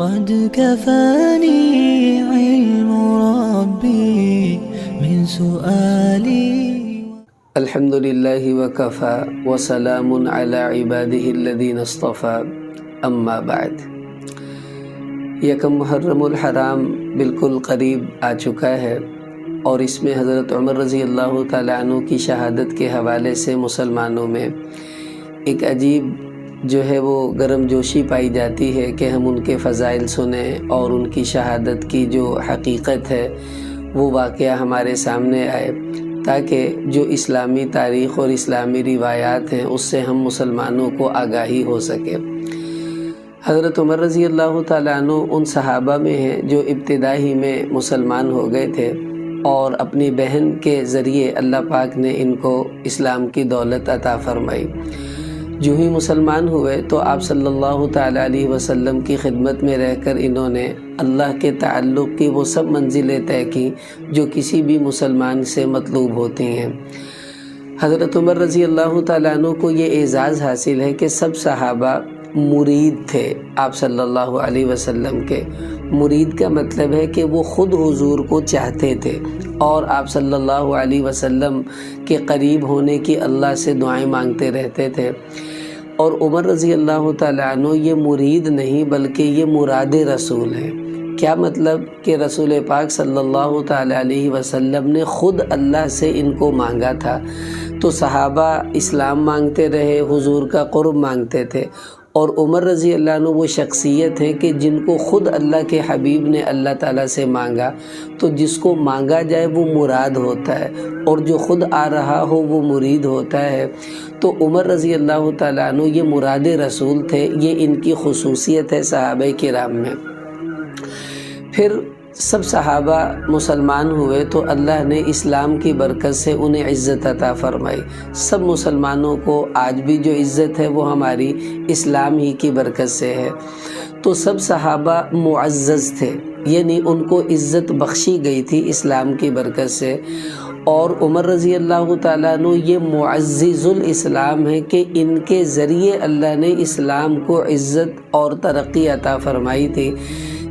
قد كفاني علم ربي من سؤالي. الحمد للہ وکفا وسلام علی عبادہ الذین اصطفیٰ اما بعد. یکم محرم الحرام بالکل قریب آ چکا ہے اور اس میں حضرت عمر رضی اللہ تعالیٰ عنہ کی شہادت کے حوالے سے مسلمانوں میں ایک عجیب جو ہے وہ گرم جوشی پائی جاتی ہے کہ ہم ان کے فضائل سنیں اور ان کی شہادت کی جو حقیقت ہے وہ واقعہ ہمارے سامنے آئے، تاکہ جو اسلامی تاریخ اور اسلامی روایات ہیں اس سے ہم مسلمانوں کو آگاہی ہو سکے. حضرت عمر رضی اللہ تعالیٰ عنہ ان صحابہ میں ہیں جو ابتدائی میں مسلمان ہو گئے تھے اور اپنی بہن کے ذریعے اللہ پاک نے ان کو اسلام کی دولت عطا فرمائی. جو ہی مسلمان ہوئے تو آپ صلی اللہ تعالیٰ علیہ وسلم کی خدمت میں رہ کر انہوں نے اللہ کے تعلق کی وہ سب منزلیں طے کی جو کسی بھی مسلمان سے مطلوب ہوتی ہیں. حضرت عمر رضی اللہ تعالیٰ عنہ کو یہ اعزاز حاصل ہے کہ سب صحابہ مرید تھے آپ صلی اللہ علیہ وسلم کے. مرید کا مطلب ہے کہ وہ خود حضور کو چاہتے تھے اور آپ صلی اللہ علیہ وسلم کے قریب ہونے کی اللہ سے دعائیں مانگتے رہتے تھے. اور عمر رضی اللہ تعالیٰ عنہ یہ مرید نہیں بلکہ یہ مراد رسول ہیں. کیا مطلب کہ رسول پاک صلی اللہ تعالیٰ علیہ وسلم نے خود اللہ سے ان کو مانگا تھا، تو صحابہ اسلام مانگتے رہے، حضور کا قرب مانگتے تھے. اور عمر رضی اللہ عنہ وہ شخصیت ہیں کہ جن کو خود اللہ کے حبیب نے اللہ تعالیٰ سے مانگا، تو جس کو مانگا جائے وہ مراد ہوتا ہے اور جو خود آ رہا ہو وہ مرید ہوتا ہے. تو عمر رضی اللہ تعالیٰ عنہ یہ مراد رسول تھے، یہ ان کی خصوصیت ہے صحابہ کرام میں. پھر سب صحابہ مسلمان ہوئے تو اللہ نے اسلام کی برکت سے انہیں عزت عطا فرمائی. سب مسلمانوں کو آج بھی جو عزت ہے وہ ہماری اسلام ہی کی برکت سے ہے. تو سب صحابہ معزز تھے، یعنی ان کو عزت بخشی گئی تھی اسلام کی برکت سے. اور عمر رضی اللہ تعالیٰ عنہ یہ معزز الاسلام ہے کہ ان کے ذریعے اللہ نے اسلام کو عزت اور ترقی عطا فرمائی تھی.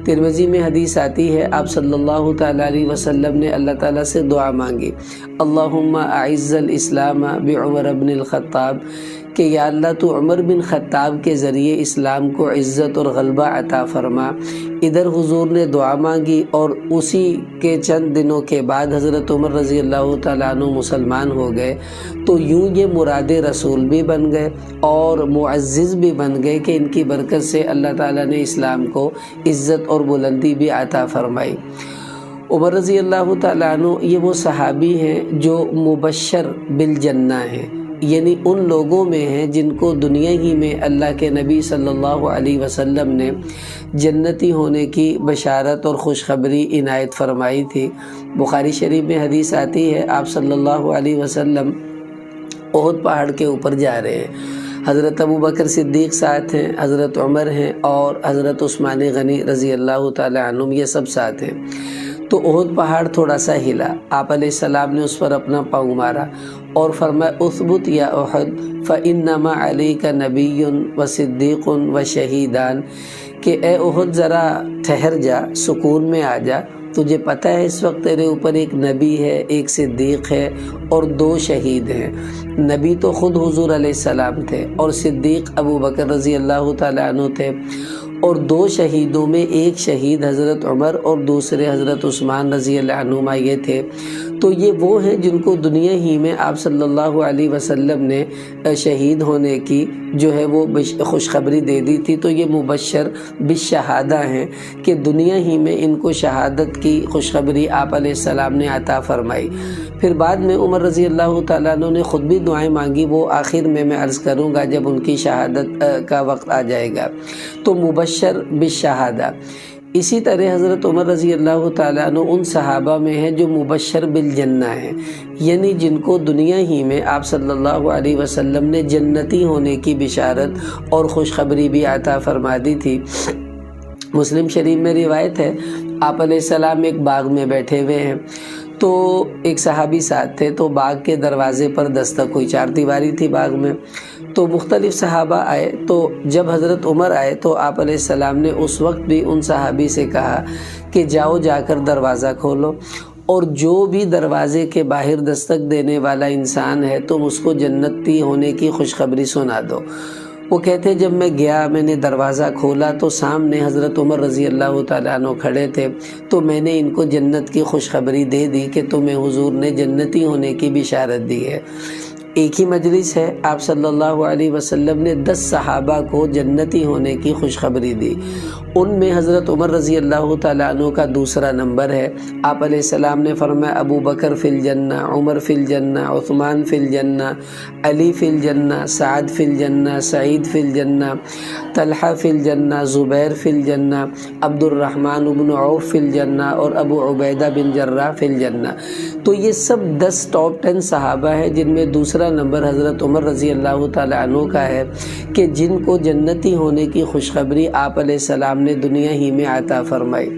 ترمذی میں حدیث آتی ہے، آپ صلی اللہ تعالیٰ علیہ وسلم نے اللہ تعالیٰ سے دعا مانگی، اللہم اعز الاسلام بعمر بن الخطاب، کہ یا اللہ تو عمر بن خطاب کے ذریعے اسلام کو عزت اور غلبہ عطا فرما. ادھر حضور نے دعا مانگی اور اسی کے چند دنوں کے بعد حضرت عمر رضی اللہ تعالیٰ عنہ مسلمان ہو گئے. تو یوں یہ مراد رسول بھی بن گئے اور معزز بھی بن گئے کہ ان کی برکت سے اللہ تعالیٰ نے اسلام کو عزت اور بلندی بھی عطا فرمائی. عمر رضی اللہ تعالیٰ عنہ یہ وہ صحابی ہیں جو مبشر بالجنہ ہیں، یعنی ان لوگوں میں ہیں جن کو دنیا ہی میں اللہ کے نبی صلی اللہ علیہ وسلم نے جنتی ہونے کی بشارت اور خوشخبری عنایت فرمائی تھی. بخاری شریف میں حدیث آتی ہے، آپ صلی اللہ علیہ وسلم احد پہاڑ کے اوپر جا رہے ہیں، حضرت ابوبکر صدیق ساتھ ہیں، حضرت عمر ہیں اور حضرت عثمان غنی رضی اللہ تعالیٰ عنہم، یہ سب ساتھ ہیں. تو احد پہاڑ تھوڑا سا ہلا، آپ علیہ السلام نے اس پر اپنا پاؤں مارا اور فرمایا اثبت یا احد فانما علیک نبی و صدیق و شہیدان، کہ اے احد ذرا ٹھہر جا، سکون میں آ جا، تجھے پتہ ہے اس وقت تیرے اوپر ایک نبی ہے، ایک صدیق ہے اور 2 شہید ہیں. نبی تو خود حضور علیہ السلام تھے اور صدیق ابوبکر رضی اللہ تعالیٰ عنہ تھے، اور 2 شہیدوں میں ایک شہید حضرت عمر اور دوسرے حضرت عثمان رضی اللہ عنہما یہ تھے. تو یہ وہ ہیں جن کو دنیا ہی میں آپ صلی اللہ علیہ وسلم نے شہید ہونے کی جو ہے وہ خوشخبری دے دی تھی. تو یہ مبشر بالشہادہ ہیں کہ دنیا ہی میں ان کو شہادت کی خوشخبری آپ علیہ السلام نے عطا فرمائی. پھر بعد میں عمر رضی اللہ تعالیٰ عنہ نے خود بھی دعائیں مانگی، وہ آخر میں عرض کروں گا جب ان کی شہادت کا وقت آ جائے گا. تو مبشر بالشہادہ. اسی طرح حضرت عمر رضی اللہ تعالیٰ عنہ ان صحابہ میں ہیں جو مبشر بالجنہ ہیں، یعنی جن کو دنیا ہی میں آپ صلی اللہ علیہ وسلم نے جنتی ہونے کی بشارت اور خوشخبری بھی عطا فرما دی تھی. مسلم شریف میں روایت ہے، آپ علیہ السلام ایک باغ میں بیٹھے ہوئے ہیں تو ایک صحابی ساتھ تھے، تو باغ کے دروازے پر دستک ہوئی، 4 دیواری تھی باغ میں. تو مختلف صحابہ آئے، تو جب حضرت عمر آئے تو آپ علیہ السلام نے اس وقت بھی ان صحابی سے کہا کہ جاؤ جا کر دروازہ کھولو، اور جو بھی دروازے کے باہر دستک دینے والا انسان ہے تم اس کو جنتی ہونے کی خوشخبری سنا دو۔ وہ کہتے جب میں گیا، میں نے دروازہ کھولا تو سامنے حضرت عمر رضی اللہ تعالیٰ عنہ کھڑے تھے، تو میں نے ان کو جنت کی خوشخبری دے دی کہ تمہیں حضور نے جنتی ہونے کی بشارت دی ہے۔ ایک ہی مجلس ہے، آپ صلی اللہ علیہ وسلم نے 10 صحابہ کو جنتی ہونے کی خوشخبری دی۔ ان میں حضرت عمر رضی اللہ تعالیٰ عنہ کا دوسرا نمبر ہے۔ آپ علیہ السلام نے فرمایا ابو بکر فی الجنہ، عمر فی الجنہ، عثمان فی الجنہ، علی فی الجنہ، سعد فی الجنہ، سعید فی الجنہ، طلحہ فی الجنہ، زبیر فی الجنہ، عبد الرحمن بن عوف فی الجنہ، اور ابو عبیدہ بن جراح فی الجنہ۔ تو یہ سب 10 ٹاپ 10 صحابہ ہیں جن میں دوسرا نمبر حضرت عمر رضی اللہ تعالیٰ عنہ کا ہے کہ جن کو جنتی ہونے کی خوشخبری آپ علیہ السلام نے دنیا ہی میں عطا فرمائی۔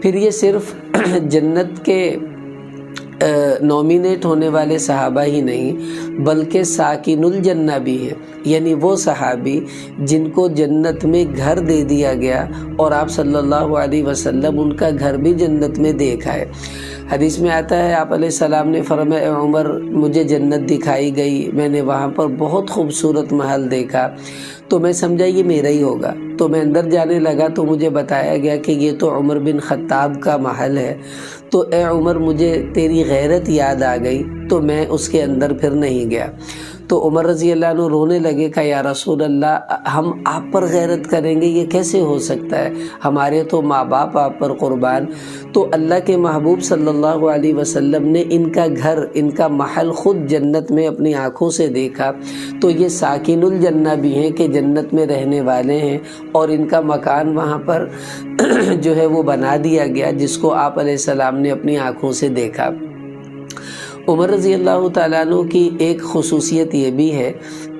پھر یہ صرف جنت کے نومینیٹ ہونے والے صحابہ ہی نہیں بلکہ ساکن الجنہ بھی ہیں، یعنی وہ صحابی جن کو جنت میں گھر دے دیا گیا اور آپ صلی اللہ علیہ وسلم ان کا گھر بھی جنت میں دیکھا ہے۔ حدیث میں آتا ہے آپ علیہ السلام نے فرمایا اے عمر مجھے جنت دکھائی گئی، میں نے وہاں پر بہت خوبصورت محل دیکھا، تو میں سمجھا یہ میرا ہی ہوگا، تو میں اندر جانے لگا تو مجھے بتایا گیا کہ یہ تو عمر بن خطاب کا محل ہے۔ تو اے عمر مجھے تیری غیرت یاد آ گئی، تو میں اس کے اندر پھر نہیں گیا۔ تو عمر رضی اللہ عنہ رونے لگے کہ یا رسول اللہ ہم آپ پر غیرت کریں گے، یہ کیسے ہو سکتا ہے، ہمارے تو ماں باپ آپ پر قربان۔ تو اللہ کے محبوب صلی اللہ علیہ وسلم نے ان کا گھر، ان کا محل خود جنت میں اپنی آنکھوں سے دیکھا، تو یہ ساکن الجنہ بھی ہیں کہ جنت میں رہنے والے ہیں، اور ان کا مکان وہاں پر جو ہے وہ بنا دیا گیا جس کو آپ علیہ السلام نے اپنی آنکھوں سے دیکھا۔ عمر رضی اللہ تعالیٰ عنہ کی ایک خصوصیت یہ بھی ہے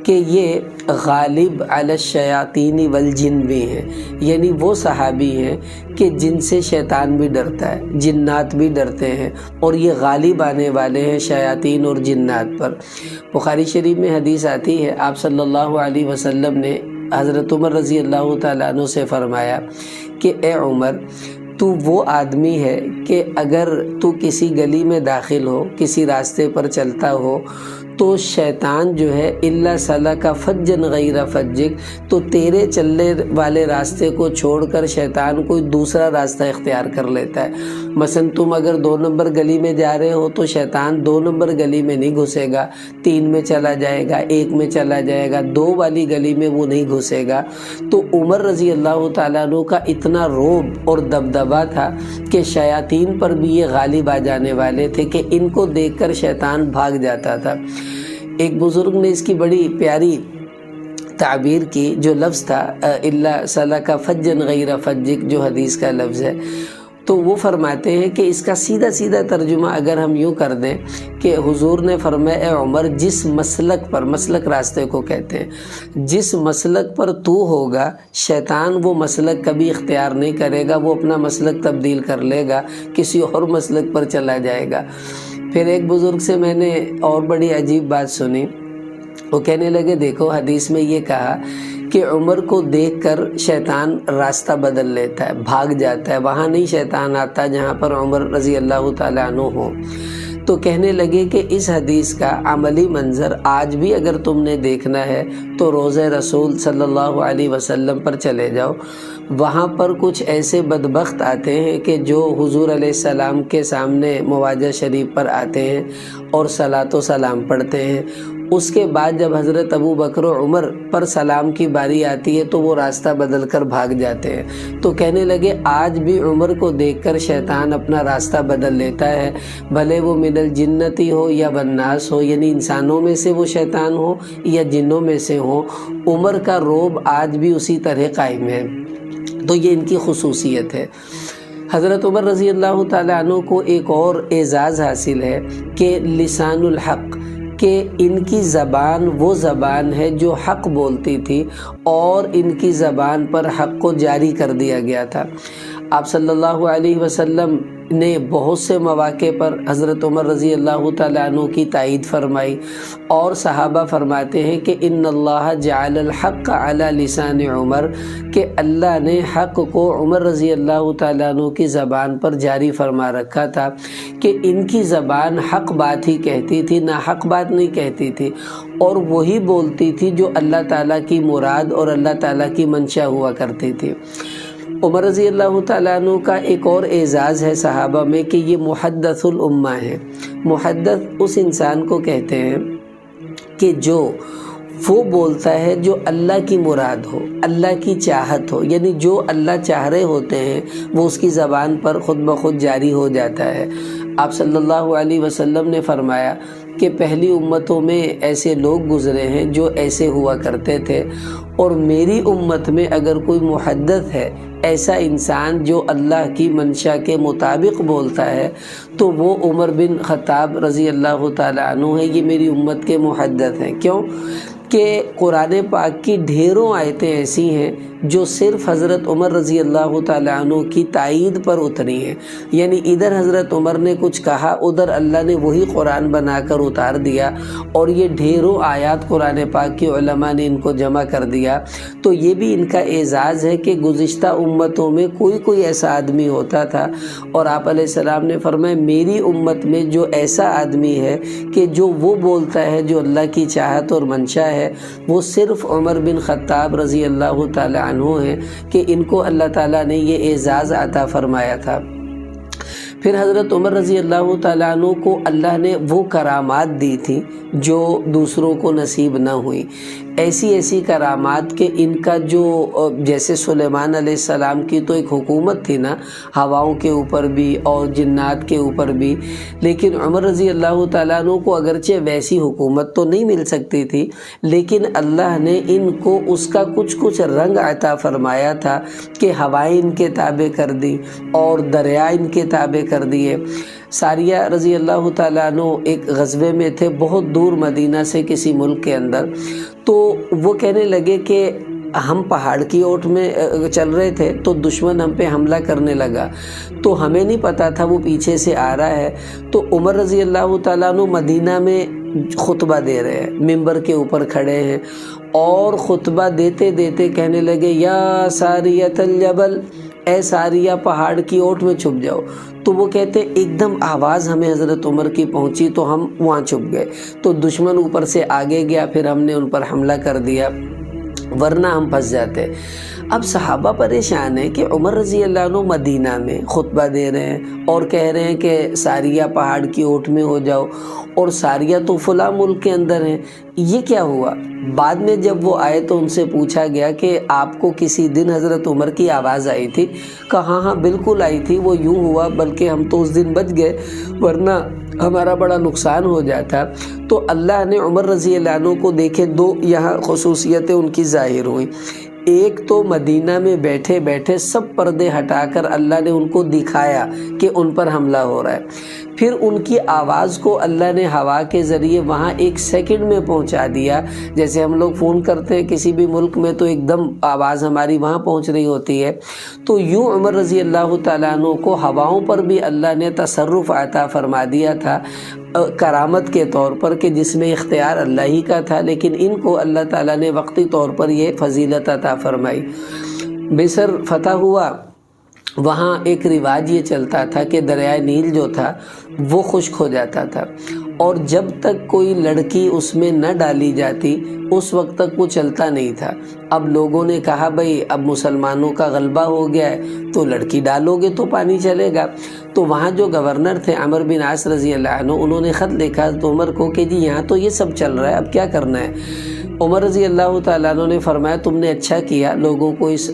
کہ یہ غالب علی الشیاطین والجن بھی ہیں، یعنی وہ صحابی ہیں کہ جن سے شیطان بھی ڈرتا ہے، جنات بھی ڈرتے ہیں، اور یہ غالب آنے والے ہیں شیاطین اور جنات پر۔ بخاری شریف میں حدیث آتی ہے آپ صلی اللہ علیہ وسلم نے حضرت عمر رضی اللہ تعالیٰ عنہ سے فرمایا کہ اے عمر تو وہ آدمی ہے کہ اگر تو کسی گلی میں داخل ہو، کسی راستے پر چلتا ہو، تو شیطان جو ہے الا سلک فجا غیر فجک، تو تیرے چلنے والے راستے کو چھوڑ کر شیطان کوئی دوسرا راستہ اختیار کر لیتا ہے۔ مثلا تم اگر 2 نمبر گلی میں جا رہے ہو تو شیطان 2 نمبر گلی میں نہیں گھسے گا، 3 میں چلا جائے گا، 1 میں چلا جائے گا، 2 والی گلی میں وہ نہیں گھسے گا۔ تو عمر رضی اللہ تعالیٰ عنہ کا اتنا رعب اور دبدبا تھا کہ شیاطین پر بھی یہ غالب آ جانے والے تھے کہ ان کو دیکھ کر شیطان بھاگ جاتا تھا۔ ایک بزرگ نے اس کی بڑی پیاری تعبیر کی، جو لفظ تھا الا سلک فجا غیر فجک، جو حدیث کا لفظ ہے، تو وہ فرماتے ہیں کہ اس کا سیدھا سیدھا ترجمہ اگر ہم یوں کر دیں کہ حضور نے فرمایا اے عمر جس مسلک پر، مسلک راستے کو کہتے ہیں، جس مسلک پر تو ہوگا شیطان وہ مسلک کبھی اختیار نہیں کرے گا، وہ اپنا مسلک تبدیل کر لے گا، کسی اور مسلک پر چلا جائے گا۔ پھر ایک بزرگ سے میں نے اور بڑی عجیب بات سنی، وہ کہنے لگے دیکھو حدیث میں یہ کہا کہ عمر کو دیکھ کر شیطان راستہ بدل لیتا ہے، بھاگ جاتا ہے، وہاں نہیں شیطان آتا جہاں پر عمر رضی اللہ تعالیٰ عنہ ہو۔ تو کہنے لگے کہ اس حدیث کا عملی منظر آج بھی اگر تم نے دیکھنا ہے تو روضہ رسول صلی اللہ علیہ وسلم پر چلے جاؤ، وہاں پر کچھ ایسے بدبخت آتے ہیں کہ جو حضور علیہ السلام کے سامنے مواجہ شریف پر آتے ہیں اور صلاۃ و سلام پڑھتے ہیں، اس کے بعد جب حضرت ابو بکر و عمر پر سلام کی باری آتی ہے تو وہ راستہ بدل کر بھاگ جاتے ہیں۔ تو کہنے لگے آج بھی عمر کو دیکھ کر شیطان اپنا راستہ بدل لیتا ہے، بھلے وہ من الجنتی ہو یا والناس ہو، یعنی انسانوں میں سے وہ شیطان ہو یا جنوں میں سے ہو، عمر کا رعب آج بھی اسی طرح قائم ہے۔ تو یہ ان کی خصوصیت ہے۔ حضرت عمر رضی اللہ تعالیٰ عنہ کو ایک اور اعزاز حاصل ہے کہ لسان الحق، کہ ان کی زبان وہ زبان ہے جو حق بولتی تھی اور ان کی زبان پر حق کو جاری کر دیا گیا تھا۔ آپ صلی اللہ علیہ وسلم نے بہت سے مواقع پر حضرت عمر رضی اللہ تعالیٰ عنہ کی تائید فرمائی، اور صحابہ فرماتے ہیں کہ ان اللہ جعل الحق علی لسان عمر، کہ اللہ نے حق کو عمر رضی اللہ تعالیٰ عنہ کی زبان پر جاری فرما رکھا تھا، کہ ان کی زبان حق بات ہی کہتی تھی، نہ حق بات نہیں کہتی تھی، اور وہی بولتی تھی جو اللہ تعالیٰ کی مراد اور اللہ تعالیٰ کی منشا ہوا کرتی تھی۔ عمر رضی اللہ تعالیٰ عنہ کا ایک اور اعزاز ہے صحابہ میں کہ یہ محدث الامہ ہے۔ محدث اس انسان کو کہتے ہیں کہ جو وہ بولتا ہے جو اللہ کی مراد ہو، اللہ کی چاہت ہو، یعنی جو اللہ چاہ رہے ہوتے ہیں وہ اس کی زبان پر خود بخود جاری ہو جاتا ہے۔ آپ صلی اللہ علیہ وسلم نے فرمایا کہ پہلی امتوں میں ایسے لوگ گزرے ہیں جو ایسے ہوا کرتے تھے، اور میری امت میں اگر کوئی محدث ہے، ایسا انسان جو اللہ کی منشا کے مطابق بولتا ہے، تو وہ عمر بن خطاب رضی اللہ تعالیٰ عنہ ہے۔ یہ میری امت کے محدث ہیں۔ کیوں؟ کہ قرآن پاک کی ڈھیروں آیتیں ایسی ہیں جو صرف حضرت عمر رضی اللہ تعالیٰ عنہ کی تائید پر اتری ہیں، یعنی ادھر حضرت عمر نے کچھ کہا، ادھر اللہ نے وہی قرآن بنا کر اتار دیا، اور یہ ڈھیروں آیات قرآن پاک کی علماء نے ان کو جمع کر دیا۔ تو یہ بھی ان کا اعزاز ہے کہ گزشتہ امتوں میں کوئی ایسا آدمی ہوتا تھا، اور آپ علیہ السلام نے فرمایا میری امت میں جو ایسا آدمی ہے کہ جو وہ بولتا ہے جو اللہ کی چاہت اور منشا ہے، وہ صرف عمر بن خطاب رضی اللہ تعالی عنہ ہیں، کہ ان کو اللہ تعالیٰ نے یہ اعزاز عطا فرمایا تھا۔ پھر حضرت عمر رضی اللہ تعالیٰ عنہ کو اللہ نے وہ کرامات دی تھی جو دوسروں کو نصیب نہ ہوئی، ایسی کرامات کہ ان کا جو جیسے سلیمان علیہ السلام کی تو ایک حکومت تھی نا، ہواؤں کے اوپر بھی اور جنات کے اوپر بھی، لیکن عمر رضی اللہ تعالیٰ عنہ کو اگرچہ ویسی حکومت تو نہیں مل سکتی تھی، لیکن اللہ نے ان کو اس کا کچھ رنگ عطا فرمایا تھا کہ ہوائیں ان کے تابع کر دی اور دریا ان کے تابع کر دیے۔ ساریہ رضی اللہ تعالیٰ عنہ ایک غزوے میں تھے بہت دور مدینہ سے کسی ملک کے اندر، تو وہ کہنے لگے کہ ہم پہاڑ کی اوٹ میں چل رہے تھے تو دشمن ہم پہ حملہ کرنے لگا، تو ہمیں نہیں پتا تھا وہ پیچھے سے آ رہا ہے۔ تو عمر رضی اللہ تعالیٰ عنہ مدینہ میں خطبہ دے رہے ہیں، ممبر کے اوپر کھڑے ہیں، اور خطبہ دیتے دیتے کہنے لگے یا ساریۃ الجبل، اے ساریہ پہاڑ کی اوٹ میں چھپ جاؤ۔ تو وہ کہتے ایک دم آواز ہمیں حضرت عمر کی پہنچی تو ہم وہاں چھپ گئے، تو دشمن اوپر سے آگے گیا، پھر ہم نے ان پر حملہ کر دیا، ورنہ ہم پھنس جاتے۔ اب صحابہ پریشان ہیں کہ عمر رضی اللہ عنہ مدینہ میں خطبہ دے رہے ہیں اور کہہ رہے ہیں کہ ساریہ پہاڑ کی اوٹ میں ہو جاؤ، اور ساریہ تو فلاں ملک کے اندر ہیں، یہ کیا ہوا؟ بعد میں جب وہ آئے تو ان سے پوچھا گیا کہ آپ کو کسی دن حضرت عمر کی آواز آئی تھی؟ کہا ہاں بالکل آئی تھی، وہ یوں ہوا بلکہ ہم تو اس دن بچ گئے ورنہ ہمارا بڑا نقصان ہو جاتا۔ تو اللہ نے عمر رضی اللہ عنہ کو دیکھے دو یہاں خصوصیتیں ان کی ظاہر ہوئیں۔ ایک تو مدینہ میں بیٹھے بیٹھے سب پردے ہٹا کر اللہ نے ان کو دکھایا کہ ان پر حملہ ہو رہا ہے، پھر ان کی آواز کو اللہ نے ہوا کے ذریعے وہاں 1 سیکنڈ میں پہنچا دیا۔ جیسے ہم لوگ فون کرتے ہیں کسی بھی ملک میں تو ایک دم آواز ہماری وہاں پہنچ رہی ہوتی ہے، تو یوں عمر رضی اللہ تعالیٰ عنہ کو ہواؤں پر بھی اللہ نے تصرف عطا فرما دیا تھا کرامت کے طور پر، کہ جس میں اختیار اللہ ہی کا تھا، لیکن ان کو اللہ تعالیٰ نے وقتی طور پر یہ فضیلت عطا فرمائی۔ مصر فتح ہوا، وہاں ایک رواج یہ چلتا تھا کہ دریائے نیل جو تھا وہ خشک ہو جاتا تھا، اور جب تک کوئی لڑکی اس میں نہ ڈالی جاتی اس وقت تک وہ چلتا نہیں تھا۔ اب لوگوں نے کہا بھئی اب مسلمانوں کا غلبہ ہو گیا ہے تو لڑکی ڈالو گے تو پانی چلے گا۔ تو وہاں جو گورنر تھے عمرو بن عاص رضی اللہ عنہ، انہوں نے خط لکھا تو عمر کو کہ جی یہاں تو یہ سب چل رہا ہے، اب کیا کرنا ہے؟ عمر رضی اللہ تعالیٰ عنہ نے فرمایا تم نے اچھا کیا، لوگوں کو اس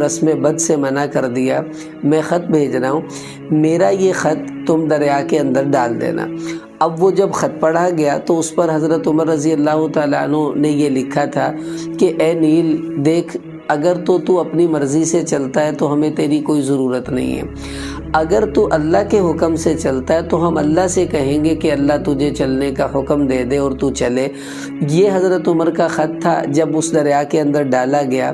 رسم بد سے منع کر دیا، میں خط بھیج رہا ہوں، میرا یہ خط تم دریا کے اندر ڈال دینا۔ اب وہ جب خط پڑھا گیا تو اس پر حضرت عمر رضی اللہ تعالیٰ عنہ نے یہ لکھا تھا کہ اے نیل دیکھ، اگر تو اپنی مرضی سے چلتا ہے تو ہمیں تیری کوئی ضرورت نہیں ہے، اگر تو اللہ کے حکم سے چلتا ہے تو ہم اللہ سے کہیں گے کہ اللہ تجھے چلنے کا حکم دے دے اور تو چلے۔ یہ حضرت عمر کا خط تھا جب اس دریا کے اندر ڈالا گیا۔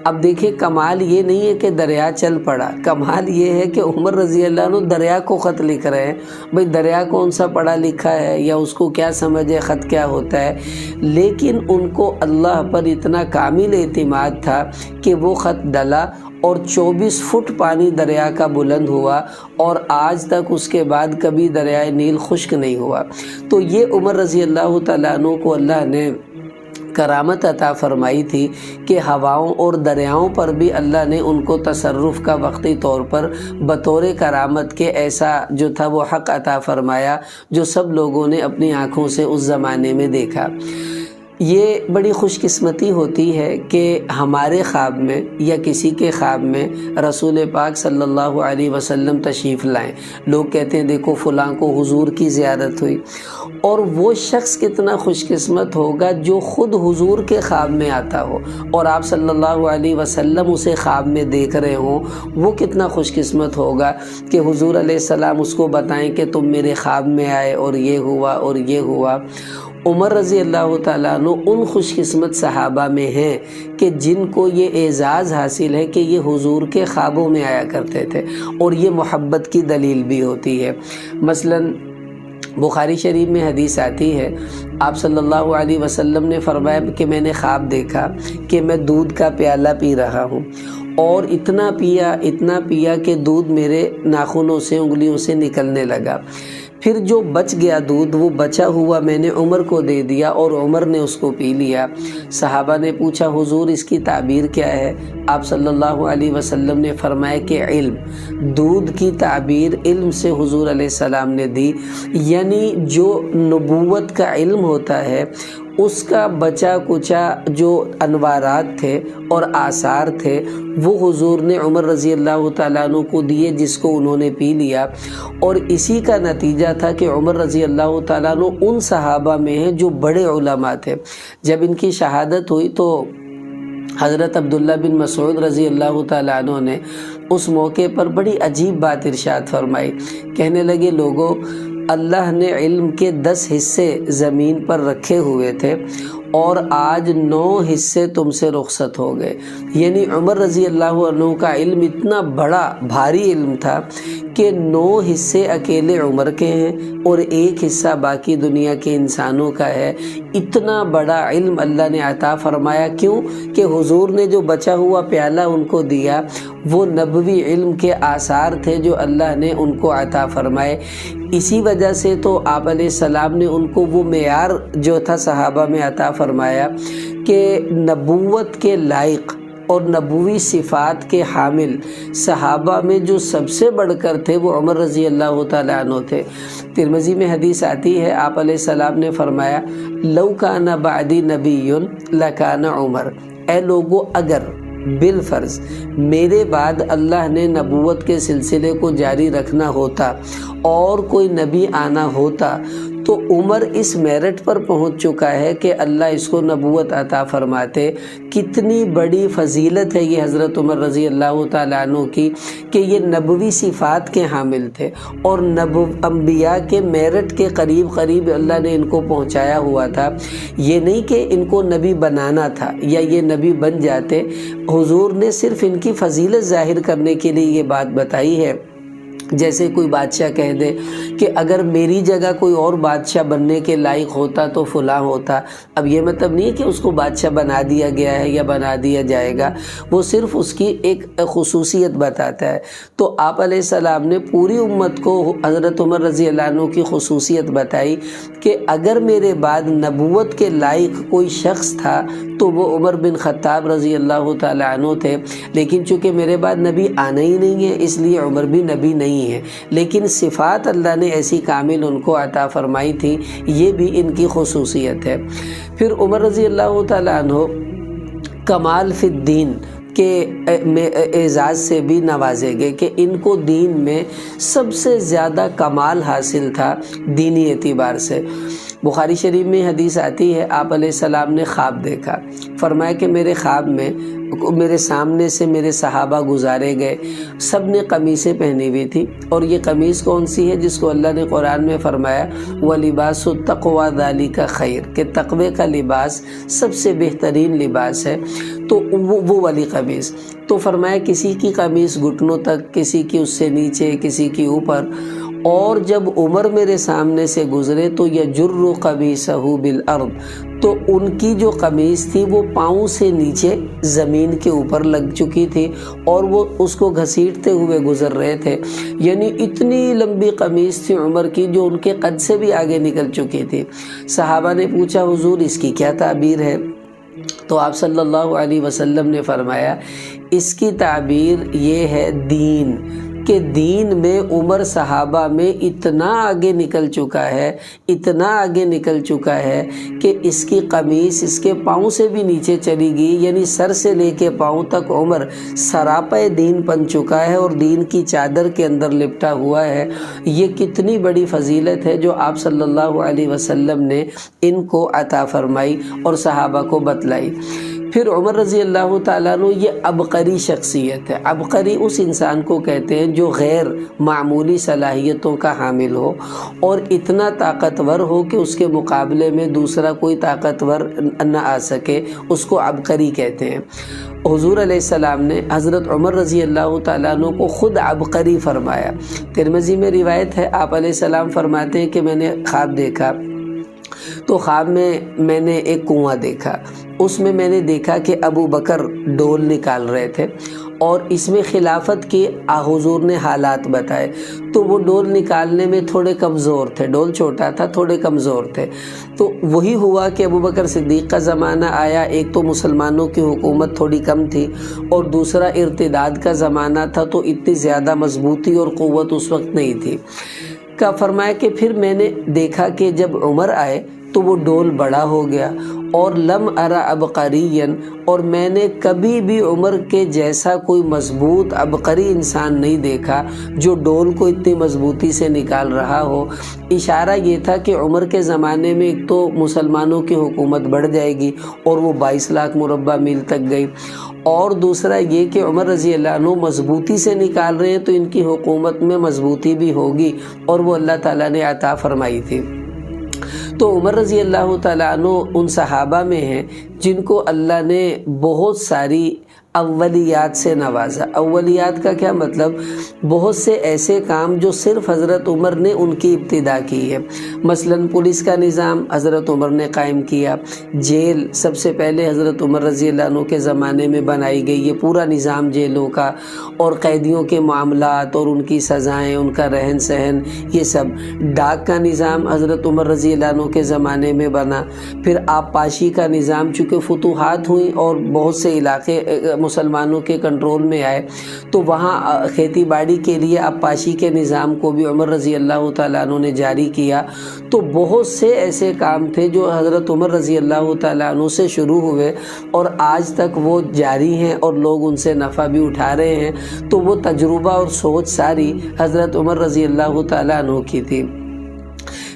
اب دیکھیں کمال یہ نہیں ہے کہ دریا چل پڑا، کمال یہ ہے کہ عمر رضی اللہ عنہ دریا کو خط لکھ رہے ہیں۔ بھئی دریا کون سا پڑھا لکھا ہے یا اس کو کیا سمجھے خط کیا ہوتا ہے، لیکن ان کو اللہ پر اتنا کامل اعتماد تھا کہ وہ خط ڈلا اور 24 فٹ پانی دریا کا بلند ہوا، اور آج تک اس کے بعد کبھی دریائے نیل خشک نہیں ہوا۔ تو یہ عمر رضی اللہ تعالیٰ عنہ کو اللہ نے کرامت عطا فرمائی تھی کہ ہواؤں اور دریاؤں پر بھی اللہ نے ان کو تصرف کا وقتی طور پر بطور کرامت کے ایسا جو تھا وہ حق عطا فرمایا جو سب لوگوں نے اپنی آنکھوں سے اس زمانے میں دیکھا۔ یہ بڑی خوش قسمتی ہوتی ہے کہ ہمارے خواب میں یا کسی کے خواب میں رسول پاک صلی اللہ علیہ وسلم تشریف لائیں۔ لوگ کہتے ہیں دیکھو فلاں کو حضور کی زیارت ہوئی، اور وہ شخص کتنا خوش قسمت ہوگا جو خود حضور کے خواب میں آتا ہو اور آپ صلی اللہ علیہ وسلم اسے خواب میں دیکھ رہے ہوں۔ وہ کتنا خوش قسمت ہوگا کہ حضور علیہ السلام اس کو بتائیں کہ تم میرے خواب میں آئے اور یہ ہوا اور یہ ہوا۔ عمر رضی اللہ تعالیٰ عنہ ان خوش قسمت صحابہ میں ہیں کہ جن کو یہ اعزاز حاصل ہے کہ یہ حضور کے خوابوں میں آیا کرتے تھے، اور یہ محبت کی دلیل بھی ہوتی ہے۔ مثلاً بخاری شریف میں حدیث آتی ہے، آپ صلی اللہ علیہ وسلم نے فرمایا کہ میں نے خواب دیکھا کہ میں دودھ کا پیالہ پی رہا ہوں، اور اتنا پیا کہ دودھ میرے ناخنوں سے انگلیوں سے نکلنے لگا۔ پھر جو بچ گیا دودھ، وہ بچا ہوا میں نے عمر کو دے دیا اور عمر نے اس کو پی لیا۔ صحابہ نے پوچھا حضور اس کی تعبیر کیا ہے؟ آپ صلی اللہ علیہ وسلم نے فرمایا کہ علم، دودھ کی تعبیر علم سے حضور علیہ السلام نے دی، یعنی جو نبوت کا علم ہوتا ہے اس کا بچا کچا جو انوارات تھے اور آثار تھے وہ حضور نے عمر رضی اللہ تعالیٰ عنہ کو دیے، جس کو انہوں نے پی لیا، اور اسی کا نتیجہ تھا کہ عمر رضی اللہ تعالیٰ عنہ ان صحابہ میں ہیں جو بڑے علماء تھے۔ جب ان کی شہادت ہوئی تو حضرت عبداللہ بن مسعود رضی اللہ تعالیٰ عنہ نے اس موقع پر بڑی عجیب بات ارشاد فرمائی، کہنے لگے لوگوں، اللہ نے علم کے 10 حصے زمین پر رکھے ہوئے تھے اور آج 9 حصے تم سے رخصت ہو گئے۔ یعنی عمر رضی اللہ عنہ کا علم اتنا بڑا بھاری علم تھا کہ 9 حصے اکیلے عمر کے ہیں اور 1 حصہ باقی دنیا کے انسانوں کا ہے۔ اتنا بڑا علم اللہ نے عطا فرمایا، کیوں کہ حضور نے جو بچا ہوا پیالہ ان کو دیا وہ نبوی علم کے آثار تھے جو اللہ نے ان کو عطا فرمائے۔ اسی وجہ سے تو آپ علیہ السلام نے ان کو وہ معیار جو تھا صحابہ میں عطا فرمایا کہ نبوت کے لائق اور نبوی صفات کے حامل صحابہ میں جو سب سے بڑھ کر تھے وہ عمر رضی اللہ تعالیٰ عنہ تھے۔ ترمذی میں حدیث آتی ہے، آپ علیہ السلام نے فرمایا لو کان بعدی نبی لکان عمر، اے لوگو اگر بالفرض میرے بعد اللہ نے نبوت کے سلسلے کو جاری رکھنا ہوتا اور کوئی نبی آنا ہوتا تو عمر اس میرٹ پر پہنچ چکا ہے کہ اللہ اس کو نبوت عطا فرماتے۔ کتنی بڑی فضیلت ہے یہ حضرت عمر رضی اللہ تعالیٰ عنہ کی کہ یہ نبوی صفات کے حامل تھے اور انبیاء کے میرٹ کے قریب اللہ نے ان کو پہنچایا ہوا تھا۔ یہ نہیں کہ ان کو نبی بنانا تھا یا یہ نبی بن جاتے، حضور نے صرف ان کی فضیلت ظاہر کرنے کے لیے یہ بات بتائی ہے۔ جیسے کوئی بادشاہ کہہ دے کہ اگر میری جگہ کوئی اور بادشاہ بننے کے لائق ہوتا تو فلاں ہوتا، اب یہ مطلب نہیں ہے کہ اس کو بادشاہ بنا دیا گیا ہے یا بنا دیا جائے گا، وہ صرف اس کی ایک خصوصیت بتاتا ہے۔ تو آپ علیہ السلام نے پوری امت کو حضرت عمر رضی اللہ عنہ کی خصوصیت بتائی کہ اگر میرے بعد نبوت کے لائق کوئی شخص تھا تو وہ عمر بن خطاب رضی اللہ تعالیٰ عنہ تھے، لیکن چونکہ میرے بعد نبی آنا ہی نہیں ہے اس لیے عمر بھی نبی نہیں ہے، لیکن صفات اللہ نے ایسی کامل ان کو عطا فرمائی تھی، یہ بھی ان کی خصوصیت ہے۔ پھر عمر رضی اللہ تعالیٰ عنہ کمال فی الدین کے اعزاز سے بھی نوازے گئے کہ ان کو دین میں سب سے زیادہ کمال حاصل تھا دینی اعتبار سے۔ بخاری شریف میں حدیث آتی ہے، آپ علیہ السلام نے خواب دیکھا، فرمایا کہ میرے خواب میں میرے سامنے سے میرے صحابہ گزارے گئے، سب نے قمیصیں پہنی ہوئی تھی، اور یہ قمیص کون سی ہے؟ جس کو اللہ نے قرآن میں فرمایا وَلِبَاسُ التَّقْوَىٰ ذَلِكَ خَيْرٌ، کہ تقوی کا لباس سب سے بہترین لباس ہے، تو وہ والی قمیص۔ تو فرمایا کسی کی قمیص گھٹنوں تک، کسی کی اس سے نیچے، کسی کی اوپر، اور جب عمر میرے سامنے سے گزرے تو یجر قمیصہ بالارض، تو ان کی جو قمیص تھی وہ پاؤں سے نیچے زمین کے اوپر لگ چکی تھی، اور وہ اس کو گھسیٹتے ہوئے گزر رہے تھے، یعنی اتنی لمبی قمیص تھی عمر کی جو ان کے قد سے بھی آگے نکل چکی تھی۔ صحابہ نے پوچھا حضور اس کی کیا تعبیر ہے؟ تو آپ صلی اللہ علیہ وسلم نے فرمایا اس کی تعبیر یہ ہے دین، کہ دین میں عمر صحابہ میں اتنا آگے نکل چکا ہے، اتنا آگے نکل چکا ہے کہ اس کی قمیص اس کے پاؤں سے بھی نیچے چلی گئی، یعنی سر سے لے کے پاؤں تک عمر سراپے دین بن چکا ہے اور دین کی چادر کے اندر لپٹا ہوا ہے۔ یہ کتنی بڑی فضیلت ہے جو آپ صلی اللہ علیہ وسلم نے ان کو عطا فرمائی اور صحابہ کو بتلائی۔ پھر عمر رضی اللہ تعالیٰ عنہ یہ عبقری شخصیت ہے۔ عبقری اس انسان کو کہتے ہیں جو غیر معمولی صلاحیتوں کا حامل ہو اور اتنا طاقتور ہو کہ اس کے مقابلے میں دوسرا کوئی طاقتور نہ آ سکے، اس کو عبقری کہتے ہیں۔ حضور علیہ السلام نے حضرت عمر رضی اللہ تعالیٰ عنہ کو خود عبقری فرمایا۔ ترمذی میں روایت ہے، آپ علیہ السلام فرماتے ہیں کہ میں نے خواب دیکھا، تو خواب میں نے ایک کنواں دیکھا، اس میں نے دیکھا کہ ابو بکر ڈول نکال رہے تھے، اور اس میں خلافت کے حضور نے حالات بتائے، تو وہ ڈول نکالنے میں تھوڑے کمزور تھے، ڈول چھوٹا تھا، تھوڑے کمزور تھے۔ تو وہی ہوا کہ ابو بکر صدیق کا زمانہ آیا، ایک تو مسلمانوں کی حکومت تھوڑی کم تھی اور دوسرا ارتداد کا زمانہ تھا، تو اتنی زیادہ مضبوطی اور قوت اس وقت نہیں تھی۔ کا فرمایا کہ پھر میں نے دیکھا کہ جب عمر آئے تو وہ ڈول بڑا ہو گیا، اور لم ارى عبقریا، اور میں نے کبھی بھی عمر کے جیسا کوئی مضبوط عبقری انسان نہیں دیکھا جو ڈول کو اتنی مضبوطی سے نکال رہا ہو۔ اشارہ یہ تھا کہ عمر کے زمانے میں ایک تو مسلمانوں کی حکومت بڑھ جائے گی اور وہ 22 لاکھ مربع میل تک گئی، اور دوسرا یہ کہ عمر رضی اللہ عنہ مضبوطی سے نکال رہے ہیں تو ان کی حکومت میں مضبوطی بھی ہوگی، اور وہ اللہ تعالیٰ نے عطا فرمائی تھی۔ تو عمر رضی اللہ تعالیٰ عنہ ان صحابہ میں ہیں جن کو اللہ نے بہت ساری اولیات سے نوازا۔ اولیات کا کیا مطلب؟ بہت سے ایسے کام جو صرف حضرت عمر نے ان کی ابتدا کی ہے۔ مثلا پولیس کا نظام حضرت عمر نے قائم کیا، جیل سب سے پہلے حضرت عمر رضی اللہ عنہ کے زمانے میں بنائی گئی، یہ پورا نظام جیلوں کا، اور قیدیوں کے معاملات اور ان کی سزائیں، ان کا رہن سہن، یہ سب۔ ڈاک کا نظام حضرت عمر رضی اللہ عنہ کے زمانے میں بنا۔ پھر آبپاشی کا نظام، چونکہ فتوحات ہوئیں اور بہت سے علاقے مسلمانوں کے کنٹرول میں آئے، تو وہاں کھیتی باڑی کے لیے آبپاشی کے نظام کو بھی عمر رضی اللہ تعالیٰ عنہ نے جاری کیا۔ تو بہت سے ایسے کام تھے جو حضرت عمر رضی اللہ تعالیٰ عنہ سے شروع ہوئے اور آج تک وہ جاری ہیں اور لوگ ان سے نفع بھی اٹھا رہے ہیں۔ تو وہ تجربہ اور سوچ ساری حضرت عمر رضی اللہ تعالیٰ عنہ کی تھی۔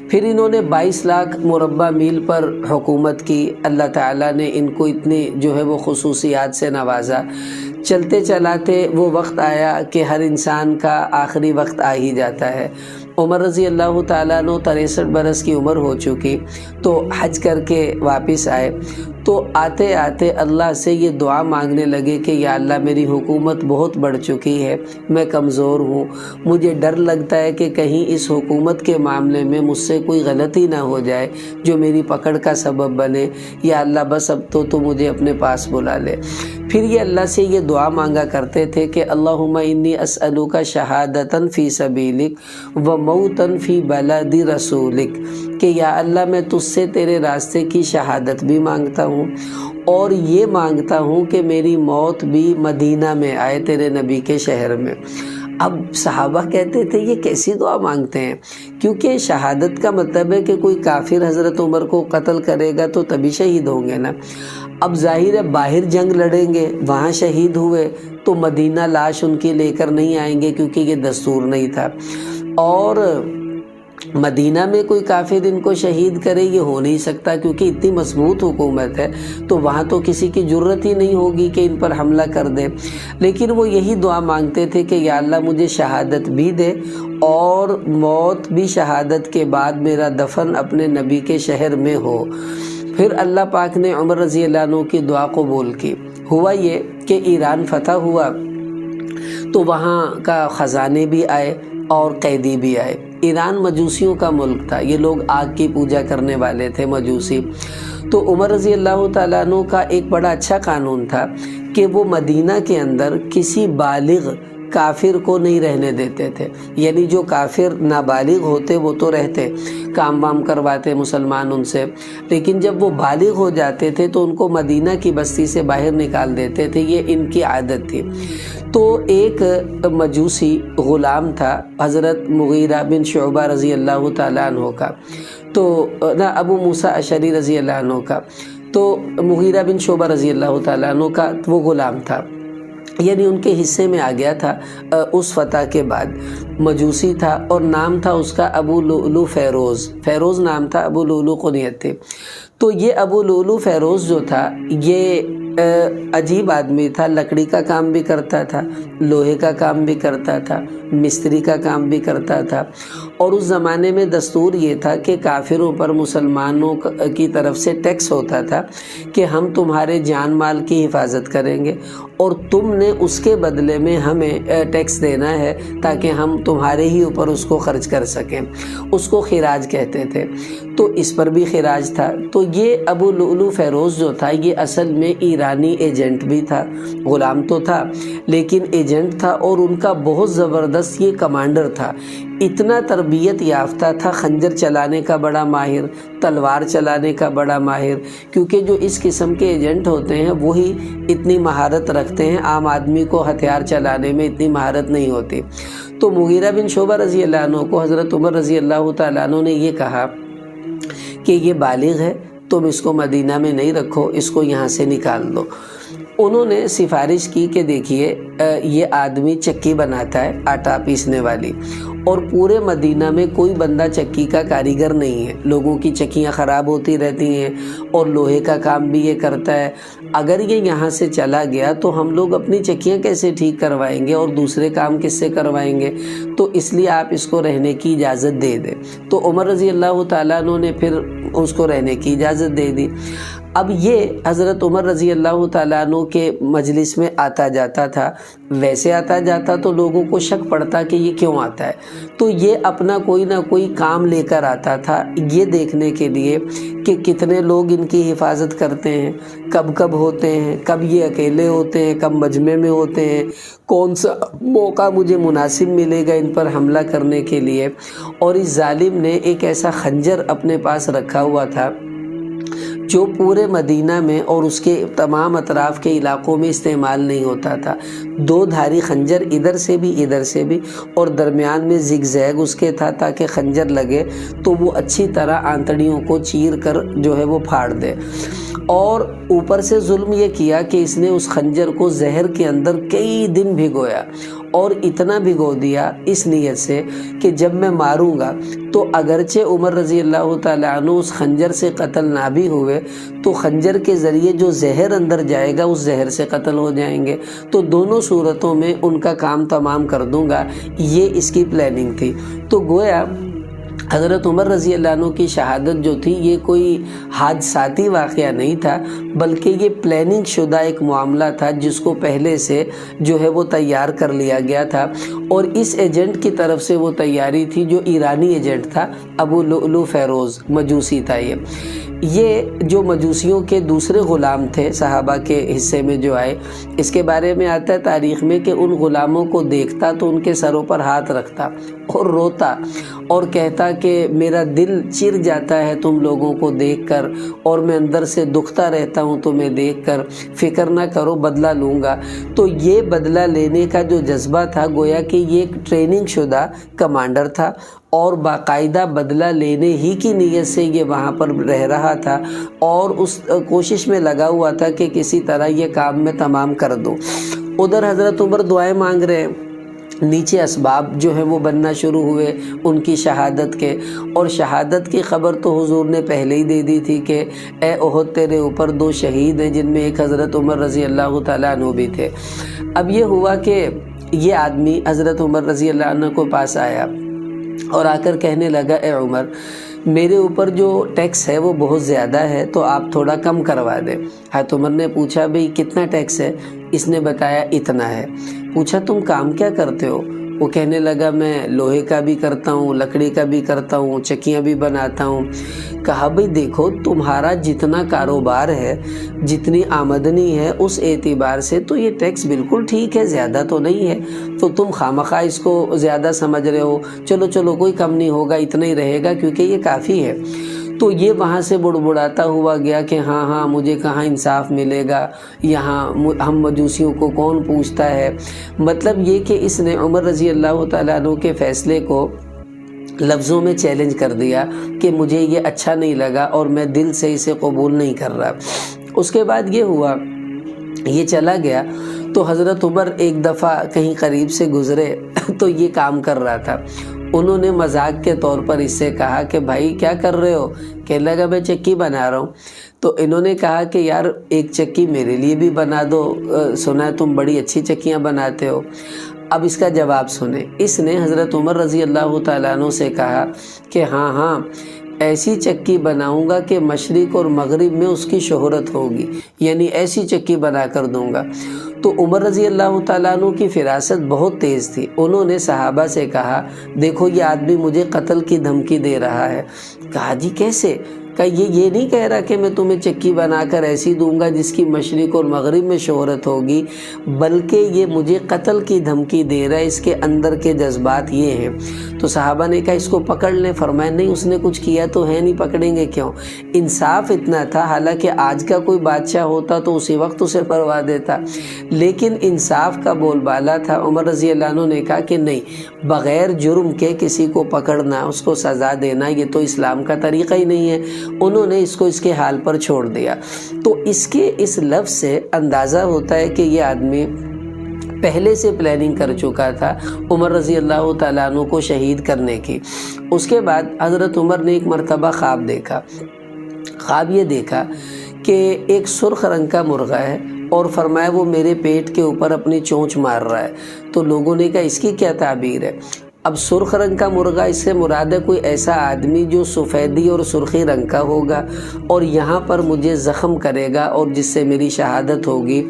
پھر انہوں نے 22 لاکھ مربع میل پر حکومت کی، اللہ تعالیٰ نے ان کو اتنی جو ہے وہ خصوصیات سے نوازا۔ چلتے چلاتے وہ وقت آیا کہ ہر انسان کا آخری وقت آ ہی جاتا ہے۔ عمر رضی اللہ تعالیٰ عنہ 63 برس کی عمر ہو چکی، تو حج کر کے واپس آئے، تو آتے آتے اللہ سے یہ دعا مانگنے لگے کہ یا اللہ میری حکومت بہت بڑھ چکی ہے، میں کمزور ہوں، مجھے ڈر لگتا ہے کہ کہیں اس حکومت کے معاملے میں مجھ سے کوئی غلطی نہ ہو جائے جو میری پکڑ کا سبب بنے، یا اللہ بس اب تو مجھے اپنے پاس بلا لے۔ پھر یہ اللہ سے یہ دعا مانگا کرتے تھے کہ اللہم انی اسألک شہادتا فی سبیلک و موتا فی بلد رسولک، کہ یا اللہ میں تجھ سے تیرے راستے کی شہادت بھی مانگتا ہوں اور یہ مانگتا ہوں کہ میری موت بھی مدینہ میں آئے، تیرے نبی کے شہر میں۔ اب صحابہ کہتے تھے یہ کیسی دعا مانگتے ہیں، کیونکہ شہادت کا مطلب ہے کہ کوئی کافر حضرت عمر کو قتل کرے گا تو تبھی شہید ہوں گے نا۔ اب ظاہر ہے باہر جنگ لڑیں گے، وہاں شہید ہوئے تو مدینہ لاش ان کی لے کر نہیں آئیں گے، کیونکہ یہ دستور نہیں تھا۔ اور مدینہ میں کوئی کافر ان کو شہید کرے یہ ہو نہیں سکتا، کیونکہ اتنی مضبوط حکومت ہے تو وہاں تو کسی کی جرت ہی نہیں ہوگی کہ ان پر حملہ کر دے۔ لیکن وہ یہی دعا مانگتے تھے کہ یا اللہ مجھے شہادت بھی دے اور موت بھی شہادت کے بعد میرا دفن اپنے نبی کے شہر میں ہو۔ پھر اللہ پاک نے عمر رضی اللہ عنہ کی دعا قبول کی۔ ہوا یہ کہ ایران فتح ہوا تو وہاں کا خزانے بھی آئے اور قیدی بھی آئے۔ ایران مجوسیوں کا ملک تھا، یہ لوگ آگ کی پوجا کرنے والے تھے مجوسی۔ تو عمر رضی اللہ تعالیٰ عنہ کا ایک بڑا اچھا قانون تھا کہ وہ مدینہ کے اندر کسی بالغ کافر کو نہیں رہنے دیتے تھے، یعنی جو کافر نابالغ ہوتے وہ تو رہتے، کام وام کرواتے مسلمان ان سے، لیکن جب وہ بالغ ہو جاتے تھے تو ان کو مدینہ کی بستی سے باہر نکال دیتے تھے، یہ ان کی عادت تھی۔ تو ایک مجوسی غلام تھا حضرت مغیرہ بن شعبہ رضی اللہ تعالیٰ عنہ کا، تو ابو موسیٰ اشعری رضی اللہ عنہ کا، تو مغیرہ بن شعبہ رضی اللہ تعالیٰ عنہ کا وہ غلام تھا، یعنی ان کے حصے میں آ گیا تھا اس فتح کے بعد۔ مجوسی تھا اور نام تھا اس کا ابو لؤلؤ فیروز، فیروز نام تھا، ابو لؤلؤ کنیت تھی۔ تو یہ ابو لؤلؤ فیروز جو تھا یہ عجیب آدمی تھا، لکڑی کا کام بھی کرتا تھا، لوہے کا کام بھی کرتا تھا، مستری کا کام بھی کرتا تھا، اور اس زمانے میں دستور یہ تھا کہ کافروں پر مسلمانوں کی طرف سے ٹیکس ہوتا تھا کہ ہم تمہارے جان مال کی حفاظت کریں گے اور تم نے اس کے بدلے میں ہمیں ٹیکس دینا ہے تاکہ ہم تمہارے ہی اوپر اس کو خرچ کر سکیں، اس کو خراج کہتے تھے۔ تو اس پر بھی خراج تھا۔ تو یہ ابو لؤلؤ فیروز جو تھا یہ اصل میں ایرانی ایجنٹ بھی تھا، غلام تو تھا لیکن ایجنٹ تھا، اور ان کا بہت زبردست یہ کمانڈر تھا، اتنا تربیت یافتہ تھا، خنجر چلانے کا بڑا ماہر، تلوار چلانے کا بڑا ماہر، کیونکہ جو اس قسم کے ایجنٹ ہوتے ہیں وہی اتنی مہارت رکھتے ہیں، عام آدمی کو ہتھیار چلانے میں اتنی مہارت نہیں ہوتی۔ تو مغیرہ بن شعبہ رضی اللہ عنہ کو حضرت عمر رضی اللہ تعالیٰ عنہ نے یہ کہا کہ یہ بالغ ہے، تم اس کو مدینہ میں نہیں رکھو، اس کو یہاں سے نکال دو۔ انہوں نے سفارش کی کہ دیکھیے یہ آدمی چکی بناتا ہے، آٹا پیسنے والی، اور پورے مدینہ میں کوئی بندہ چکی کا کاریگر نہیں ہے، لوگوں کی چکیاں خراب ہوتی رہتی ہیں اور لوہے کا کام بھی یہ کرتا ہے، اگر یہ یہاں سے چلا گیا تو ہم لوگ اپنی چکیاں کیسے ٹھیک کروائیں گے اور دوسرے کام کس سے کروائیں گے، تو اس لیے آپ اس کو رہنے کی اجازت دے دیں۔ تو عمر رضی اللہ تعالیٰ عنہ نے پھر اس کو رہنے کی اجازت دے دی۔ اب یہ حضرت عمر رضی اللہ تعالیٰ عنہ کے مجلس میں آتا جاتا تھا، ویسے آتا جاتا تو لوگوں کو شک پڑتا کہ یہ کیوں آتا ہے، تو یہ اپنا کوئی نہ کوئی کام لے کر آتا تھا یہ دیکھنے کے لیے کہ کتنے لوگ ان کی حفاظت کرتے ہیں، کب کب ہوتے ہیں، کب یہ اکیلے ہوتے ہیں، کب مجمع میں ہوتے ہیں، کون سا موقع مجھے مناسب ملے گا ان پر حملہ کرنے کے لیے۔ اور اس ظالم نے ایک ایسا خنجر اپنے پاس رکھا ہوا تھا جو پورے مدینہ میں اور اس کے تمام اطراف کے علاقوں میں استعمال نہیں ہوتا تھا، دو دھاری خنجر، ادھر سے بھی ادھر سے بھی، اور درمیان میں زگ زیگ اس کے تھا تاکہ خنجر لگے تو وہ اچھی طرح آنتڑیوں کو چیر کر جو ہے وہ پھاڑ دے۔ اور اوپر سے ظلم یہ کیا کہ اس نے اس خنجر کو زہر کے اندر کئی دن بھگویا، اور اتنا بھگو دیا اس نیت سے کہ جب میں ماروں گا تو اگرچہ عمر رضی اللہ تعالیٰ عنہ اس خنجر سے قتل نہ بھی ہوئے تو خنجر کے ذریعے جو زہر اندر جائے گا اس زہر سے قتل ہو جائیں گے، تو دونوں صورتوں میں ان کا کام تمام کر دوں گا، یہ اس کی پلاننگ تھی۔ تو گویا حضرت عمر رضی اللہ عنہ کی شہادت جو تھی یہ کوئی حادثاتی واقعہ نہیں تھا، بلکہ یہ پلاننگ شدہ ایک معاملہ تھا جس کو پہلے سے جو ہے وہ تیار کر لیا گیا تھا، اور اس ایجنٹ کی طرف سے وہ تیاری تھی جو ایرانی ایجنٹ تھا، ابو لؤلؤ فیروز مجوسی تھا۔ یہ جو مجوسیوں کے دوسرے غلام تھے صحابہ کے حصے میں جو آئے، اس کے بارے میں آتا ہے تاریخ میں کہ ان غلاموں کو دیکھتا تو ان کے سروں پر ہاتھ رکھتا اور روتا اور کہتا کہ میرا دل چر جاتا ہے تم لوگوں کو دیکھ کر، اور میں اندر سے دکھتا رہتا ہوں تمہیں دیکھ کر، فکر نہ کرو بدلہ لوں گا۔ تو یہ بدلہ لینے کا جو جذبہ تھا گویا کہ یہ ایک ٹریننگ شدہ کمانڈر تھا، اور باقاعدہ بدلہ لینے ہی کی نیت سے یہ وہاں پر رہ رہا تھا، اور اس کوشش میں لگا ہوا تھا کہ کسی طرح یہ کام میں تمام کر دوں۔ ادھر حضرت عمر دعائیں مانگ رہے ہیں نیچے اسباب جو ہیں وہ بننا شروع ہوئے ان کی شہادت کے، اور شہادت کی خبر تو حضور نے پہلے ہی دے دی تھی کہ اے احد تیرے اوپر 2 شہید ہیں، جن میں ایک حضرت عمر رضی اللہ تعالیٰ عنہ بھی تھے۔ اب یہ ہوا کہ یہ آدمی حضرت عمر رضی اللہ عنہ کو پاس آیا اور آ کر کہنے لگا اے عمر، میرے اوپر جو ٹیکس ہے وہ بہت زیادہ ہے، تو آپ تھوڑا کم کروا دیں۔ حضرت عمر نے پوچھا بھئی کتنا ٹیکس ہے؟ اس نے بتایا اتنا ہے۔ پوچھا تم کام کیا کرتے ہو؟ وہ کہنے لگا میں لوہے کا بھی کرتا ہوں، لکڑی کا بھی کرتا ہوں، چکیاں بھی بناتا ہوں۔ کہا بھئی دیکھو تمہارا جتنا کاروبار ہے، جتنی آمدنی ہے، اس اعتبار سے تو یہ ٹیکس بالکل ٹھیک ہے، زیادہ تو نہیں ہے، تو تم خامخواہ اس کو زیادہ سمجھ رہے ہو۔ چلو کوئی کم نہیں ہوگا، اتنا ہی رہے گا کیونکہ یہ کافی ہے۔ تو یہ وہاں سے بڑبڑاتا ہوا گیا کہ ہاں مجھے کہاں انصاف ملے گا، یہاں ہم مجوسیوں کو کون پوچھتا ہے۔ مطلب یہ کہ اس نے عمر رضی اللہ تعالیٰ عنہ کے فیصلے کو لفظوں میں چیلنج کر دیا کہ مجھے یہ اچھا نہیں لگا اور میں دل سے اسے قبول نہیں کر رہا۔ اس کے بعد یہ ہوا، یہ چلا گیا تو حضرت عمر ایک دفعہ کہیں قریب سے گزرے تو یہ کام کر رہا تھا۔ انہوں نے مذاق کے طور پر اس سے کہا کہ بھائی کیا کر رہے ہو؟ کہنے لگا میں چکی بنا رہا ہوں۔ تو انہوں نے کہا کہ یار ایک چکی میرے لیے بھی بنا دو، سنا ہے تم بڑی اچھی چکیاں بناتے ہو۔ اب اس کا جواب سنیں۔ اس نے حضرت عمر رضی اللہ تعالیٰ عنہ سے کہا کہ ہاں ایسی چکی بناؤں گا کہ مشرق اور مغرب میں اس کی شہرت ہوگی، یعنی ایسی چکی بنا کر دوں گا۔ تو عمر رضی اللہ تعالیٰ عنہ کی فراست بہت تیز تھی۔ انہوں نے صحابہ سے کہا دیکھو یہ آدمی مجھے قتل کی دھمکی دے رہا ہے۔ کہا جی کیسے؟ کہ یہ نہیں کہہ رہا کہ میں تمہیں چکی بنا کر ایسی دوں گا جس کی مشرق اور مغرب میں شہرت ہوگی، بلکہ یہ مجھے قتل کی دھمکی دے رہا ہے، اس کے اندر کے جذبات یہ ہیں۔ تو صحابہ نے کہا اس کو پکڑ لیں۔ فرمایا نہیں، اس نے کچھ کیا تو ہے نہیں، پکڑیں گے کیوں؟ انصاف اتنا تھا، حالانکہ آج کا کوئی بادشاہ ہوتا تو اسی وقت اسے مروا دیتا، لیکن انصاف کا بول بالا تھا۔ عمر رضی اللہ عنہ نے کہا کہ نہیں، بغیر جرم کے کسی کو پکڑنا، اس کو سزا دینا، یہ تو اسلام کا طریقہ ہی نہیں ہے۔ انہوں نے اس کو اس کے حال پر چھوڑ دیا۔ تو اس لفظ سے اندازہ ہوتا ہے کہ یہ آدمی پہلے سے پلاننگ کر چکا تھا عمر رضی اللہ تعالیٰ عنہ کو شہید کرنے کی۔ اس کے بعد حضرت عمر نے ایک مرتبہ خواب دیکھا۔ خواب یہ دیکھا کہ ایک سرخ رنگ کا مرغا ہے اور فرمایا وہ میرے پیٹ کے اوپر اپنی چونچ مار رہا ہے۔ تو لوگوں نے کہا اس کی کیا تعبیر ہے؟ اب سرخ رنگ کا مرغا، اس سے مراد ہے کوئی ایسا آدمی جو سفیدی اور سرخی رنگ کا ہوگا اور یہاں پر مجھے زخم کرے گا اور جس سے میری شہادت ہوگی۔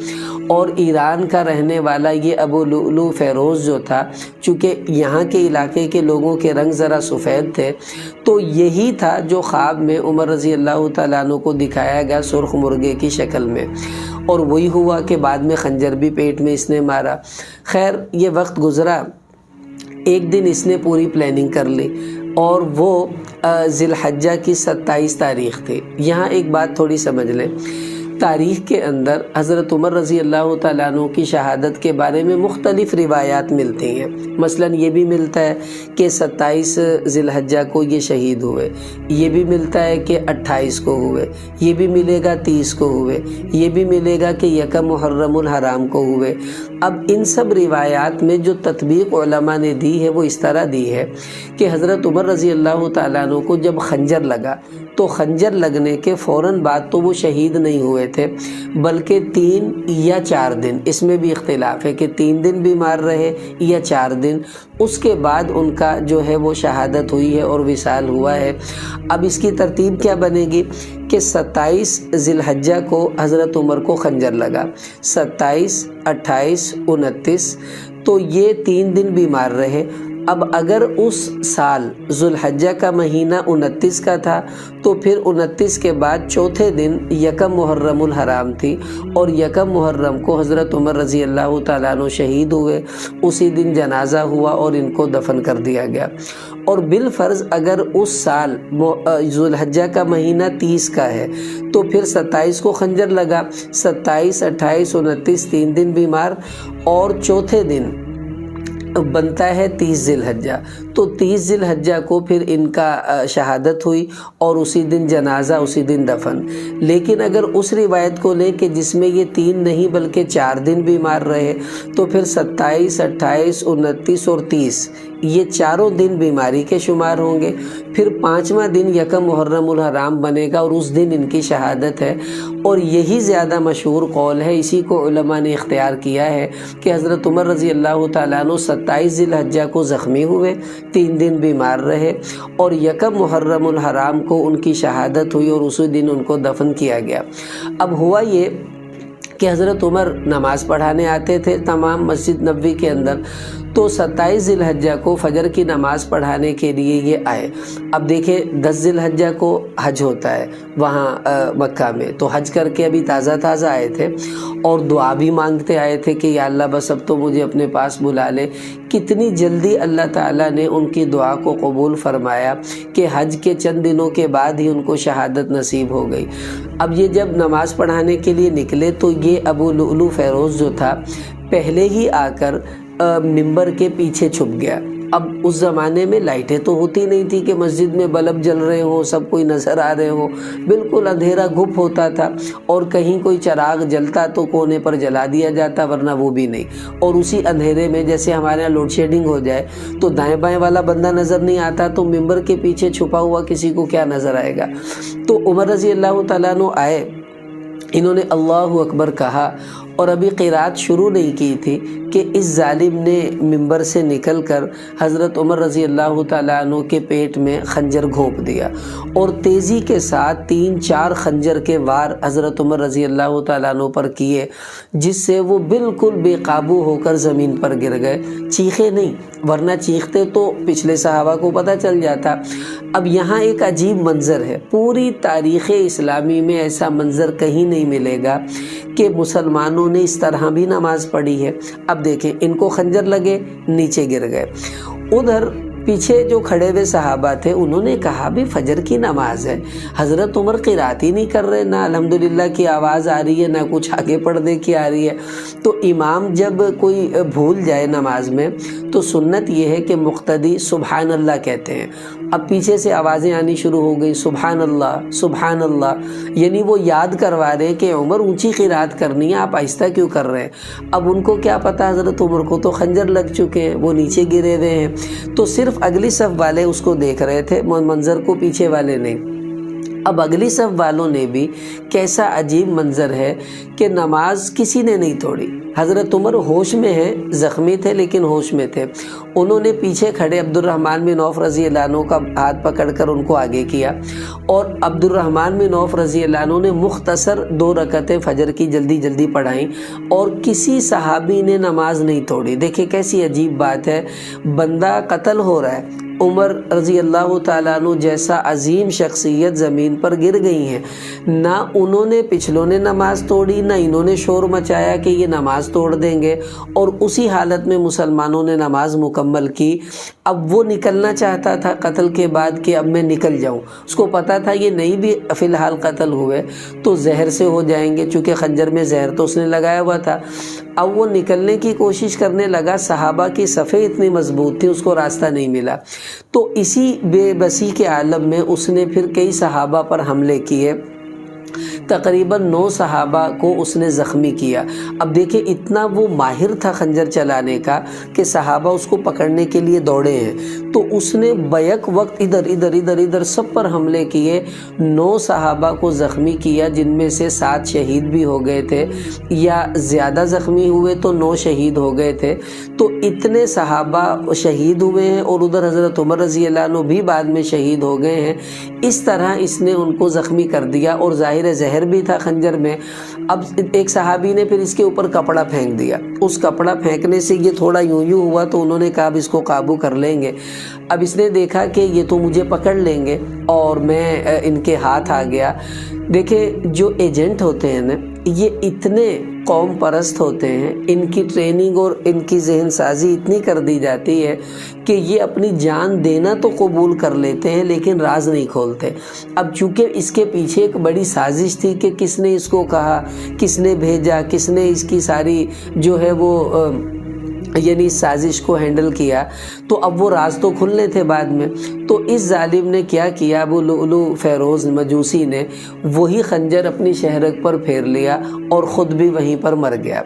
اور ایران کا رہنے والا یہ ابو لؤلؤ فیروز جو تھا، چونکہ یہاں کے علاقے کے لوگوں کے رنگ ذرا سفید تھے، تو یہی تھا جو خواب میں عمر رضی اللہ تعالیٰ عنہ کو دکھایا گیا سرخ مرغے کی شکل میں، اور وہی ہوا کہ بعد میں خنجر بھی پیٹ میں اس نے مارا۔ خیر یہ وقت گزرا، ایک دن اس نے پوری پلاننگ کر لی اور وہ ذی الحجہ کی 27 تاریخ تھی۔ یہاں ایک بات تھوڑی سمجھ لیں، تاریخ کے اندر حضرت عمر رضی اللہ تعالیٰ عنہ کی شہادت کے بارے میں مختلف روایات ملتی ہیں۔ مثلا یہ بھی ملتا ہے کہ 27 ذی الحجہ کو یہ شہید ہوئے، یہ بھی ملتا ہے کہ 28 کو ہوئے، یہ بھی ملے گا 30 کو ہوئے، یہ بھی ملے گا کہ 1 محرم الحرام کو ہوئے۔ اب ان سب روایات میں جو تطبیق علماء نے دی ہے وہ اس طرح دی ہے کہ حضرت عمر رضی اللہ تعالیٰ عنہ کو جب خنجر لگا تو خنجر لگنے کے فوراً بعد تو وہ شہید نہیں ہوئے تھے، بلکہ 3 یا 4 دن، اس میں بھی اختلاف ہے کہ 3 دن بیمار رہے یا 4 دن، اس کے بعد ان کا جو ہے وہ شہادت ہوئی ہے اور وصال ہوا ہے۔ اب اس کی ترتیب کیا بنے گی کہ 27 ذی الحجہ کو حضرت عمر کو خنجر لگا، 27، 28، 29، تو یہ 3 دن بیمار رہے۔ اب اگر اس سال ذو الحجہ کا مہینہ 29 کا تھا تو پھر 29 کے بعد چوتھے دن 1 محرم الحرام تھی، اور 1 محرم کو حضرت عمر رضی اللہ تعالیٰ عنہ شہید ہوئے۔ اسی دن جنازہ ہوا اور ان کو دفن کر دیا گیا۔ اور بالفرض اگر اس سال ذو الحجہ کا مہینہ 30 کا ہے تو پھر 27 کو خنجر لگا، 27، 28، 29 3 دن بیمار، اور چوتھے دن بنتا ہے 30 ذی الحجہ، تو 30 ذی الحجہ کو پھر ان کا شہادت ہوئی اور اسی دن جنازہ، اسی دن دفن۔ لیکن اگر اس روایت کو لیں کہ جس میں یہ 3 نہیں بلکہ 4 دن بیمار رہے، تو پھر 27، 28، 29 اور 30 یہ چاروں دن بیماری کے شمار ہوں گے۔ پھر 5واں دن یکم محرم الحرام بنے گا اور اس دن ان کی شہادت ہے۔ اور یہی زیادہ مشہور قول ہے، اسی کو علماء نے اختیار کیا ہے کہ حضرت عمر رضی اللہ تعالیٰ عنہ 27 ذی الحجہ کو زخمی ہوئے، 3 دن بیمار رہے، اور یکم محرم الحرام کو ان کی شہادت ہوئی اور اسی دن ان کو دفن کیا گیا۔ اب ہوا یہ کہ حضرت عمر نماز پڑھانے آتے تھے تمام مسجد نبوی کے اندر، تو 27 ذی الحجہ کو فجر کی نماز پڑھانے کے لیے یہ آئے۔ اب دیکھیں 10 ذی الحجہ کو حج ہوتا ہے وہاں مکہ میں، تو حج کر کے ابھی تازہ آئے تھے اور دعا بھی مانگتے آئے تھے کہ یا اللہ بس اب تو مجھے اپنے پاس بلا لے۔ کتنی جلدی اللہ تعالیٰ نے ان کی دعا کو قبول فرمایا کہ حج کے چند دنوں کے بعد ہی ان کو شہادت نصیب ہو گئی۔ اب یہ جب نماز پڑھانے کے لیے نکلے تو یہ ابو لؤلؤ فیروز جو تھا پہلے ہی آ کر ممبر کے پیچھے چھپ گیا۔ اب اس زمانے میں لائٹیں تو ہوتی نہیں تھی کہ مسجد میں بلب جل رہے ہوں، سب کوئی نظر آ رہے ہوں، بالکل اندھیرا گھپ ہوتا تھا، اور کہیں کوئی چراغ جلتا تو کونے پر جلا دیا جاتا، ورنہ وہ بھی نہیں۔ اور اسی اندھیرے میں جیسے ہمارے یہاں لوڈ شیڈنگ ہو جائے تو دائیں بائیں والا بندہ نظر نہیں آتا، تو ممبر کے پیچھے چھپا ہوا کسی کو کیا نظر آئے گا۔ تو عمر رضی اللہ تعالیٰ عنہ آئے، انہوں نے اللہ اکبر کہا، اور ابھی قرات شروع نہیں کی تھی کہ اس ظالم نے ممبر سے نکل کر حضرت عمر رضی اللہ تعالیٰ عنہ کے پیٹ میں خنجر گھونپ دیا، اور تیزی کے ساتھ 3-4 خنجر کے وار حضرت عمر رضی اللہ تعالیٰ عنہ پر کیے، جس سے وہ بالکل بے قابو ہو کر زمین پر گر گئے۔ چیخے نہیں، ورنہ چیختے تو پچھلے صحابہ کو پتہ چل جاتا۔ اب یہاں ایک عجیب منظر ہے، پوری تاریخ اسلامی میں ایسا منظر کہیں نہیں ملے گا کہ مسلمانوں نے اس طرح بھی نماز پڑھی ہے۔ اب دیکھیں ان کو خنجر لگے، نیچے گر گئے۔ ادھر پیچھے جو کھڑے ہوئے صحابہ تھے انہوں نے کہا بھی فجر کی نماز ہے، حضرت عمر قرات ہی نہیں کر رہے، نہ الحمدللہ کی آواز آ رہی ہے، نہ کچھ آگے پڑھنے کی آ رہی ہے۔ تو امام جب کوئی بھول جائے نماز میں تو سنت یہ ہے کہ مقتدی سبحان اللہ کہتے ہیں۔ اب پیچھے سے آوازیں آنی شروع ہو گئی، سبحان اللہ سبحان اللہ، یعنی وہ یاد کروا رہے کہ عمر اونچی قرات کرنی ہے، آپ آہستہ کیوں کر رہے ہیں۔ اب ان کو کیا پتا حضرت عمر کو تو خنجر لگ چکے ہیں، وہ نیچے گرے ہوئے ہیں، تو صرف اگلی صف والے اس کو دیکھ رہے تھے، منظر کو پیچھے والے نہیں۔ اب اگلی صف والوں نے بھی کیسا عجیب منظر ہے کہ نماز کسی نے نہیں توڑی۔ حضرت عمر ہوش میں ہیں، زخمی تھے لیکن ہوش میں تھے۔ انہوں نے پیچھے کھڑے عبد الرحمن بن عوف رضی اللہ عنہ کا ہاتھ پکڑ کر ان کو آگے کیا، اور عبد الرحمن بن عوف رضی اللہ عنہ نے مختصر 2 رکعتیں فجر کی جلدی جلدی پڑھائیں، اور کسی صحابی نے نماز نہیں توڑی۔ دیکھیں کیسی عجیب بات ہے، بندہ قتل ہو رہا ہے، عمر رضی اللہ تعالیٰ عنہ جیسا عظیم شخصیت زمین پر گر گئی ہیں، نہ انہوں نے پچھلوں نے نماز توڑی، نہ انہوں نے شور مچایا کہ یہ نماز توڑ دیں گے، اور اسی حالت میں مسلمانوں نے نماز مکمل کی۔ اب وہ نکلنا چاہتا تھا قتل کے بعد کہ اب میں نکل جاؤں، اس کو پتا تھا یہ نہیں بھی فی الحال قتل ہوئے تو زہر سے ہو جائیں گے، چونکہ خنجر میں زہر تو اس نے لگایا ہوا تھا۔ اب وہ نکلنے کی کوشش کرنے لگا، صحابہ کی صفیں اتنی مضبوط تھی اس کو راستہ نہیں ملا، تو اسی بے بسی کے عالم میں اس نے پھر کئی صحابہ پر حملے کیے، تقریباً 9 صحابہ کو اس نے زخمی کیا۔ اب دیکھیں اتنا وہ ماہر تھا خنجر چلانے کا کہ صحابہ اس کو پکڑنے کے لیے دوڑے ہیں، تو اس نے بیک وقت ادھر سب پر حملے کیے، 9 صحابہ کو زخمی کیا، جن میں سے 7 شہید بھی ہو گئے تھے، یا زیادہ زخمی ہوئے تو 9 شہید ہو گئے تھے۔ تو اتنے صحابہ شہید ہوئے ہیں، اور ادھر حضرت عمر رضی اللہ عنہ بھی بعد میں شہید ہو گئے ہیں۔ اس طرح اس نے ان کو زخمی کر دیا، اور ظاہر زہر بھی تھا خنجر میں۔ اب ایک صحابی نے پھر اس کے اوپر کپڑا پھینک دیا، اس کپڑا پھینکنے سے یہ تھوڑا یوں ہوا، تو انہوں نے کہا اب اس کو قابو کر لیں گے۔ اب اس نے دیکھا کہ یہ تو مجھے پکڑ لیں گے، اور میں ان کے ہاتھ آ گیا۔ دیکھیں جو ایجنٹ ہوتے ہیں نا، یہ اتنے قوم پرست ہوتے ہیں، ان کی ٹریننگ اور ان کی ذہن سازی اتنی کر دی جاتی ہے کہ یہ اپنی جان دینا تو قبول کر لیتے ہیں لیکن راز نہیں کھولتے۔ اب چونکہ اس کے پیچھے ایک بڑی سازش تھی کہ کس نے اس کو کہا، کس نے بھیجا، کس نے اس کی ساری جو ہے وہ یعنی اس سازش کو ہینڈل کیا، تو اب وہ راز تو کھلنے تھے بعد میں، تو اس ظالم نے کیا کیا، ابو لؤلؤ فیروز مجوسی نے وہی خنجر اپنی شہرک پر پھیر لیا اور خود بھی وہیں پر مر گیا۔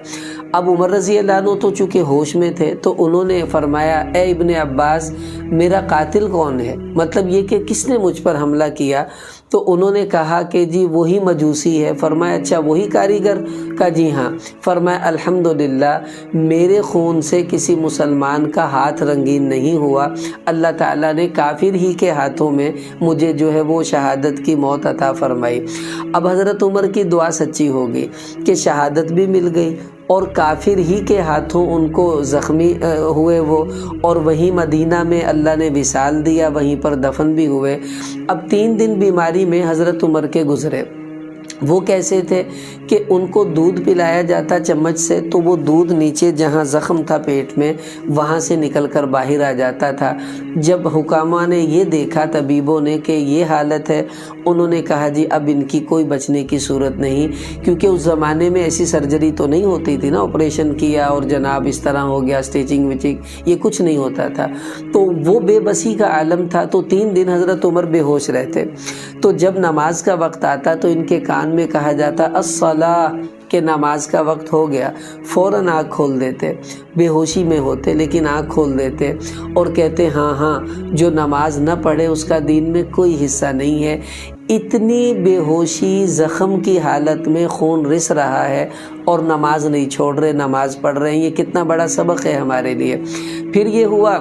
اب عمر رضی اللہ عنہ تو چونکہ ہوش میں تھے، تو انہوں نے فرمایا اے ابن عباس میرا قاتل کون ہے، مطلب یہ کہ کس نے مجھ پر حملہ کیا؟ تو انہوں نے کہا کہ جی وہی مجوسی ہے۔ فرمایا اچھا وہی کاریگر؟ کا جی ہاں۔ فرمایا الحمدللہ میرے خون سے کسی مسلمان کا ہاتھ رنگین نہیں ہوا، اللہ تعالیٰ نے کافر ہی کے ہاتھوں میں مجھے جو ہے وہ شہادت کی موت عطا فرمائی۔ اب حضرت عمر کی دعا سچی ہو گئی کہ شہادت بھی مل گئی اور کافر ہی کے ہاتھوں ان کو زخمی ہوئے وہ، اور وہیں مدینہ میں اللہ نے وصال دیا، وہیں پر دفن بھی ہوئے۔ اب 3 دن بیماری میں حضرت عمر کے گزرے۔ وہ کیسے تھے کہ ان کو دودھ پلایا جاتا چمچ سے، تو وہ دودھ نیچے جہاں زخم تھا پیٹ میں وہاں سے نکل کر باہر آ جاتا تھا۔ جب حکامہ نے یہ دیکھا، طبیبوں نے، کہ یہ حالت ہے، انہوں نے کہا جی اب ان کی کوئی بچنے کی صورت نہیں، کیونکہ اس زمانے میں ایسی سرجری تو نہیں ہوتی تھی نا، آپریشن کیا اور جناب اس طرح ہو گیا، اسٹیچنگ وچنگ یہ کچھ نہیں ہوتا تھا، تو وہ بے بسی کا عالم تھا۔ تو 3 دن حضرت عمر بے ہوش رہتے۔ تو جب نماز کا وقت آتا تو ان کے کان میں کہا جاتا الصلاۃ، کہ نماز کا وقت ہو گیا، فوراً آنکھ کھول دیتے، بے ہوشی میں ہوتے لیکن آنکھ کھول دیتے اور کہتے ہاں ہاں جو نماز نہ پڑھے اس کا دین میں کوئی حصہ نہیں ہے۔ اتنی بے ہوشی زخم کی حالت میں خون رس رہا ہے اور نماز نہیں چھوڑ رہے، نماز پڑھ رہے ہیں، یہ کتنا بڑا سبق ہے ہمارے لیے۔ پھر یہ ہوا،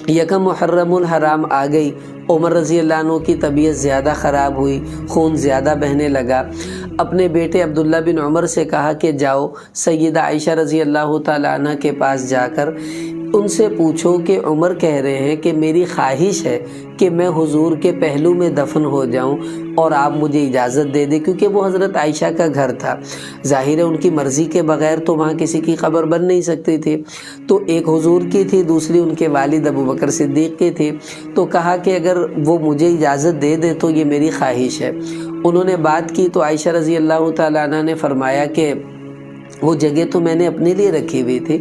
یکم محرم الحرام آ گئی، عمر رضی اللہ عنہ کی طبیعت زیادہ خراب ہوئی، خون زیادہ بہنے لگا۔ اپنے بیٹے عبداللہ بن عمر سے کہا کہ جاؤ سیدہ عائشہ رضی اللہ تعالیٰ عنہ کے پاس جا کر ان سے پوچھو کہ عمر کہہ رہے ہیں کہ میری خواہش ہے کہ میں حضور کے پہلو میں دفن ہو جاؤں اور آپ مجھے اجازت دے دیں، کیونکہ وہ حضرت عائشہ کا گھر تھا، ظاہر ہے ان کی مرضی کے بغیر تو وہاں کسی کی قبر بن نہیں سکتی تھی، تو ایک حضور کی تھی، دوسری ان کے والد ابو بکر صدیق کی تھی۔ تو کہا کہ اگر وہ مجھے اجازت دے دے تو یہ میری خواہش ہے۔ انہوں نے بات کی تو عائشہ رضی اللہ تعالیٰ عنہ نے فرمایا کہ وہ جگہ تو میں نے اپنے لیے رکھی ہوئی تھی،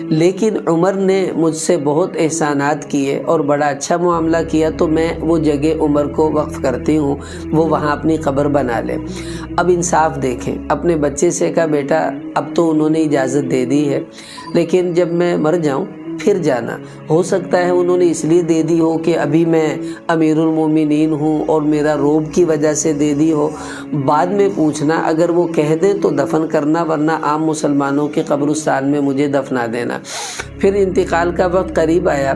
لیکن عمر نے مجھ سے بہت احسانات کیے اور بڑا اچھا معاملہ کیا، تو میں وہ جگہ عمر کو وقف کرتی ہوں، وہ وہاں اپنی قبر بنا لے۔ اب انصاف دیکھیں، اپنے بچے سے کہا بیٹا اب تو انہوں نے اجازت دے دی ہے، لیکن جب میں مر جاؤں پھر جانا۔ ہو سکتا ہے انہوں نے اس لیے دے دی ہو کہ ابھی میں امیر المومنین ہوں اور میرا روب کی وجہ سے دے دی ہو، بعد میں پوچھنا، اگر وہ کہہ دیں تو دفن کرنا، ورنہ عام مسلمانوں کے قبرستان میں مجھے دفنا دینا۔ پھر انتقال کا وقت قریب آیا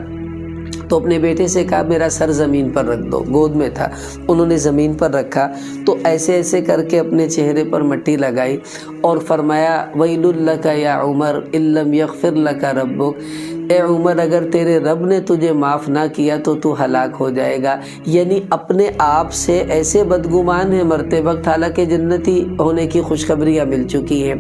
تو اپنے بیٹے سے کہا میرا سر زمین پر رکھ دو، گود میں تھا، انہوں نے زمین پر رکھا، تو ایسے ایسے کر کے اپنے چہرے پر مٹی لگائی اور فرمایا ویل لک یا عمر ان لم یغفر لک ربک، اے عمر اگر تیرے رب نے تجھے معاف نہ کیا تو تو ہلاک ہو جائے گا۔ یعنی اپنے آپ سے ایسے بدگمان ہے مرتے وقت، حالانکہ جنتی ہونے کی خوشخبریاں مل چکی ہیں۔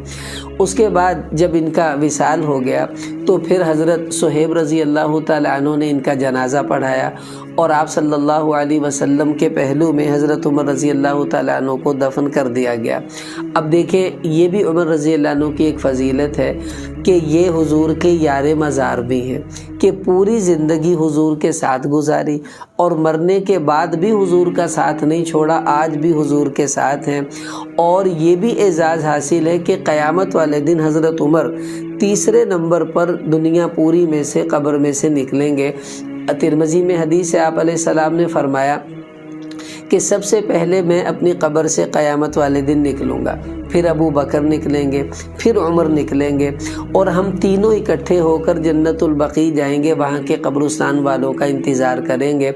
اس کے بعد جب ان کا وصال ہو گیا تو پھر حضرت صہیب رضی اللہ تعالیٰ عنہ نے ان کا جنازہ پڑھایا اور آپ صلی اللہ علیہ وسلم کے پہلو میں حضرت عمر رضی اللہ تعالیٰ عنہ کو دفن کر دیا گیا۔ اب دیکھیں یہ بھی عمر رضی اللہ عنہ کی ایک فضیلت ہے کہ یہ حضور کے یار مزار بھی ہیں، کہ پوری زندگی حضور کے ساتھ گزاری اور مرنے کے بعد بھی حضور کا ساتھ نہیں چھوڑا، آج بھی حضور کے ساتھ ہیں۔ اور یہ بھی اعزاز حاصل ہے کہ قیامت والے دن حضرت عمر 3 نمبر پر دنیا پوری میں سے، قبر میں سے نکلیں گے۔ ترمذی میں حدیث ہے، آپ علیہ السلام نے فرمایا کہ سب سے پہلے میں اپنی قبر سے قیامت والے دن نکلوں گا، پھر ابو بکر نکلیں گے، پھر عمر نکلیں گے، اور ہم تینوں اکٹھے ہو کر جنت البقیع جائیں گے، وہاں کے قبرستان والوں کا انتظار کریں گے۔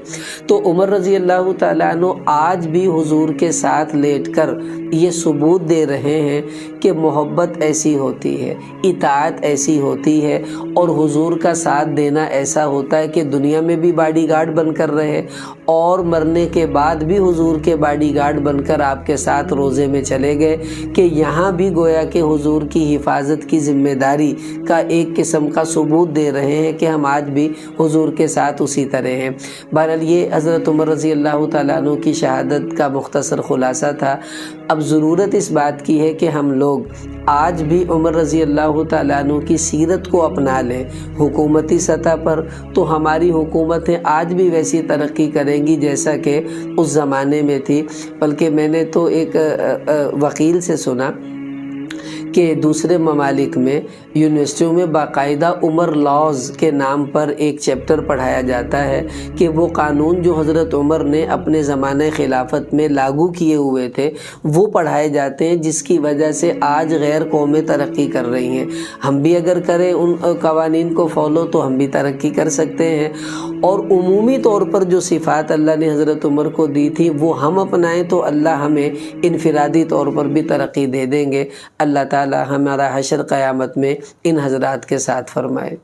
تو عمر رضی اللہ تعالیٰ عنہ آج بھی حضور کے ساتھ لیٹ کر یہ ثبوت دے رہے ہیں کہ محبت ایسی ہوتی ہے، اطاعت ایسی ہوتی ہے، اور حضور کا ساتھ دینا ایسا ہوتا ہے کہ دنیا میں بھی باڈی گارڈ بن کر رہے اور مرنے کے بعد بھی حضور کے باڈی گارڈ بن کر آپ کے ساتھ روزے میں چلے گئے، کہ یہاں بھی گویا کہ حضور کی حفاظت کی ذمہ داری کا ایک قسم کا ثبوت دے رہے ہیں کہ ہم آج بھی حضور کے ساتھ اسی طرح ہیں۔ بہرحال یہ حضرت عمر رضی اللہ تعالیٰ عنہ کی شہادت کا مختصر خلاصہ تھا۔ اب ضرورت اس بات کی ہے کہ ہم لوگ آج بھی عمر رضی اللہ تعالیٰ عنہ کی سیرت کو اپنا لیں حکومتی سطح پر، تو ہماری حکومتیں آج بھی ویسی ترقی کریں گی جیسا کہ اس زمانے میں تھی۔ بلکہ میں نے تو ایک وکیل سے سنا کہ دوسرے ممالک میں یونیورسٹیوں میں باقاعدہ عمر لاز کے نام پر ایک چیپٹر پڑھایا جاتا ہے کہ وہ قانون جو حضرت عمر نے اپنے زمانہ خلافت میں لاگو کیے ہوئے تھے وہ پڑھائے جاتے ہیں، جس کی وجہ سے آج غیر قومیں ترقی کر رہی ہیں۔ ہم بھی اگر کریں ان قوانین کو فالو تو ہم بھی ترقی کر سکتے ہیں، اور عمومی طور پر جو صفات اللہ نے حضرت عمر کو دی تھی وہ ہم اپنائیں تو اللہ ہمیں انفرادی طور پر بھی ترقی دے دیں گے۔ اللہ تعالی ہمارا حشر قیامت میں ان حضرات کے ساتھ فرمائے۔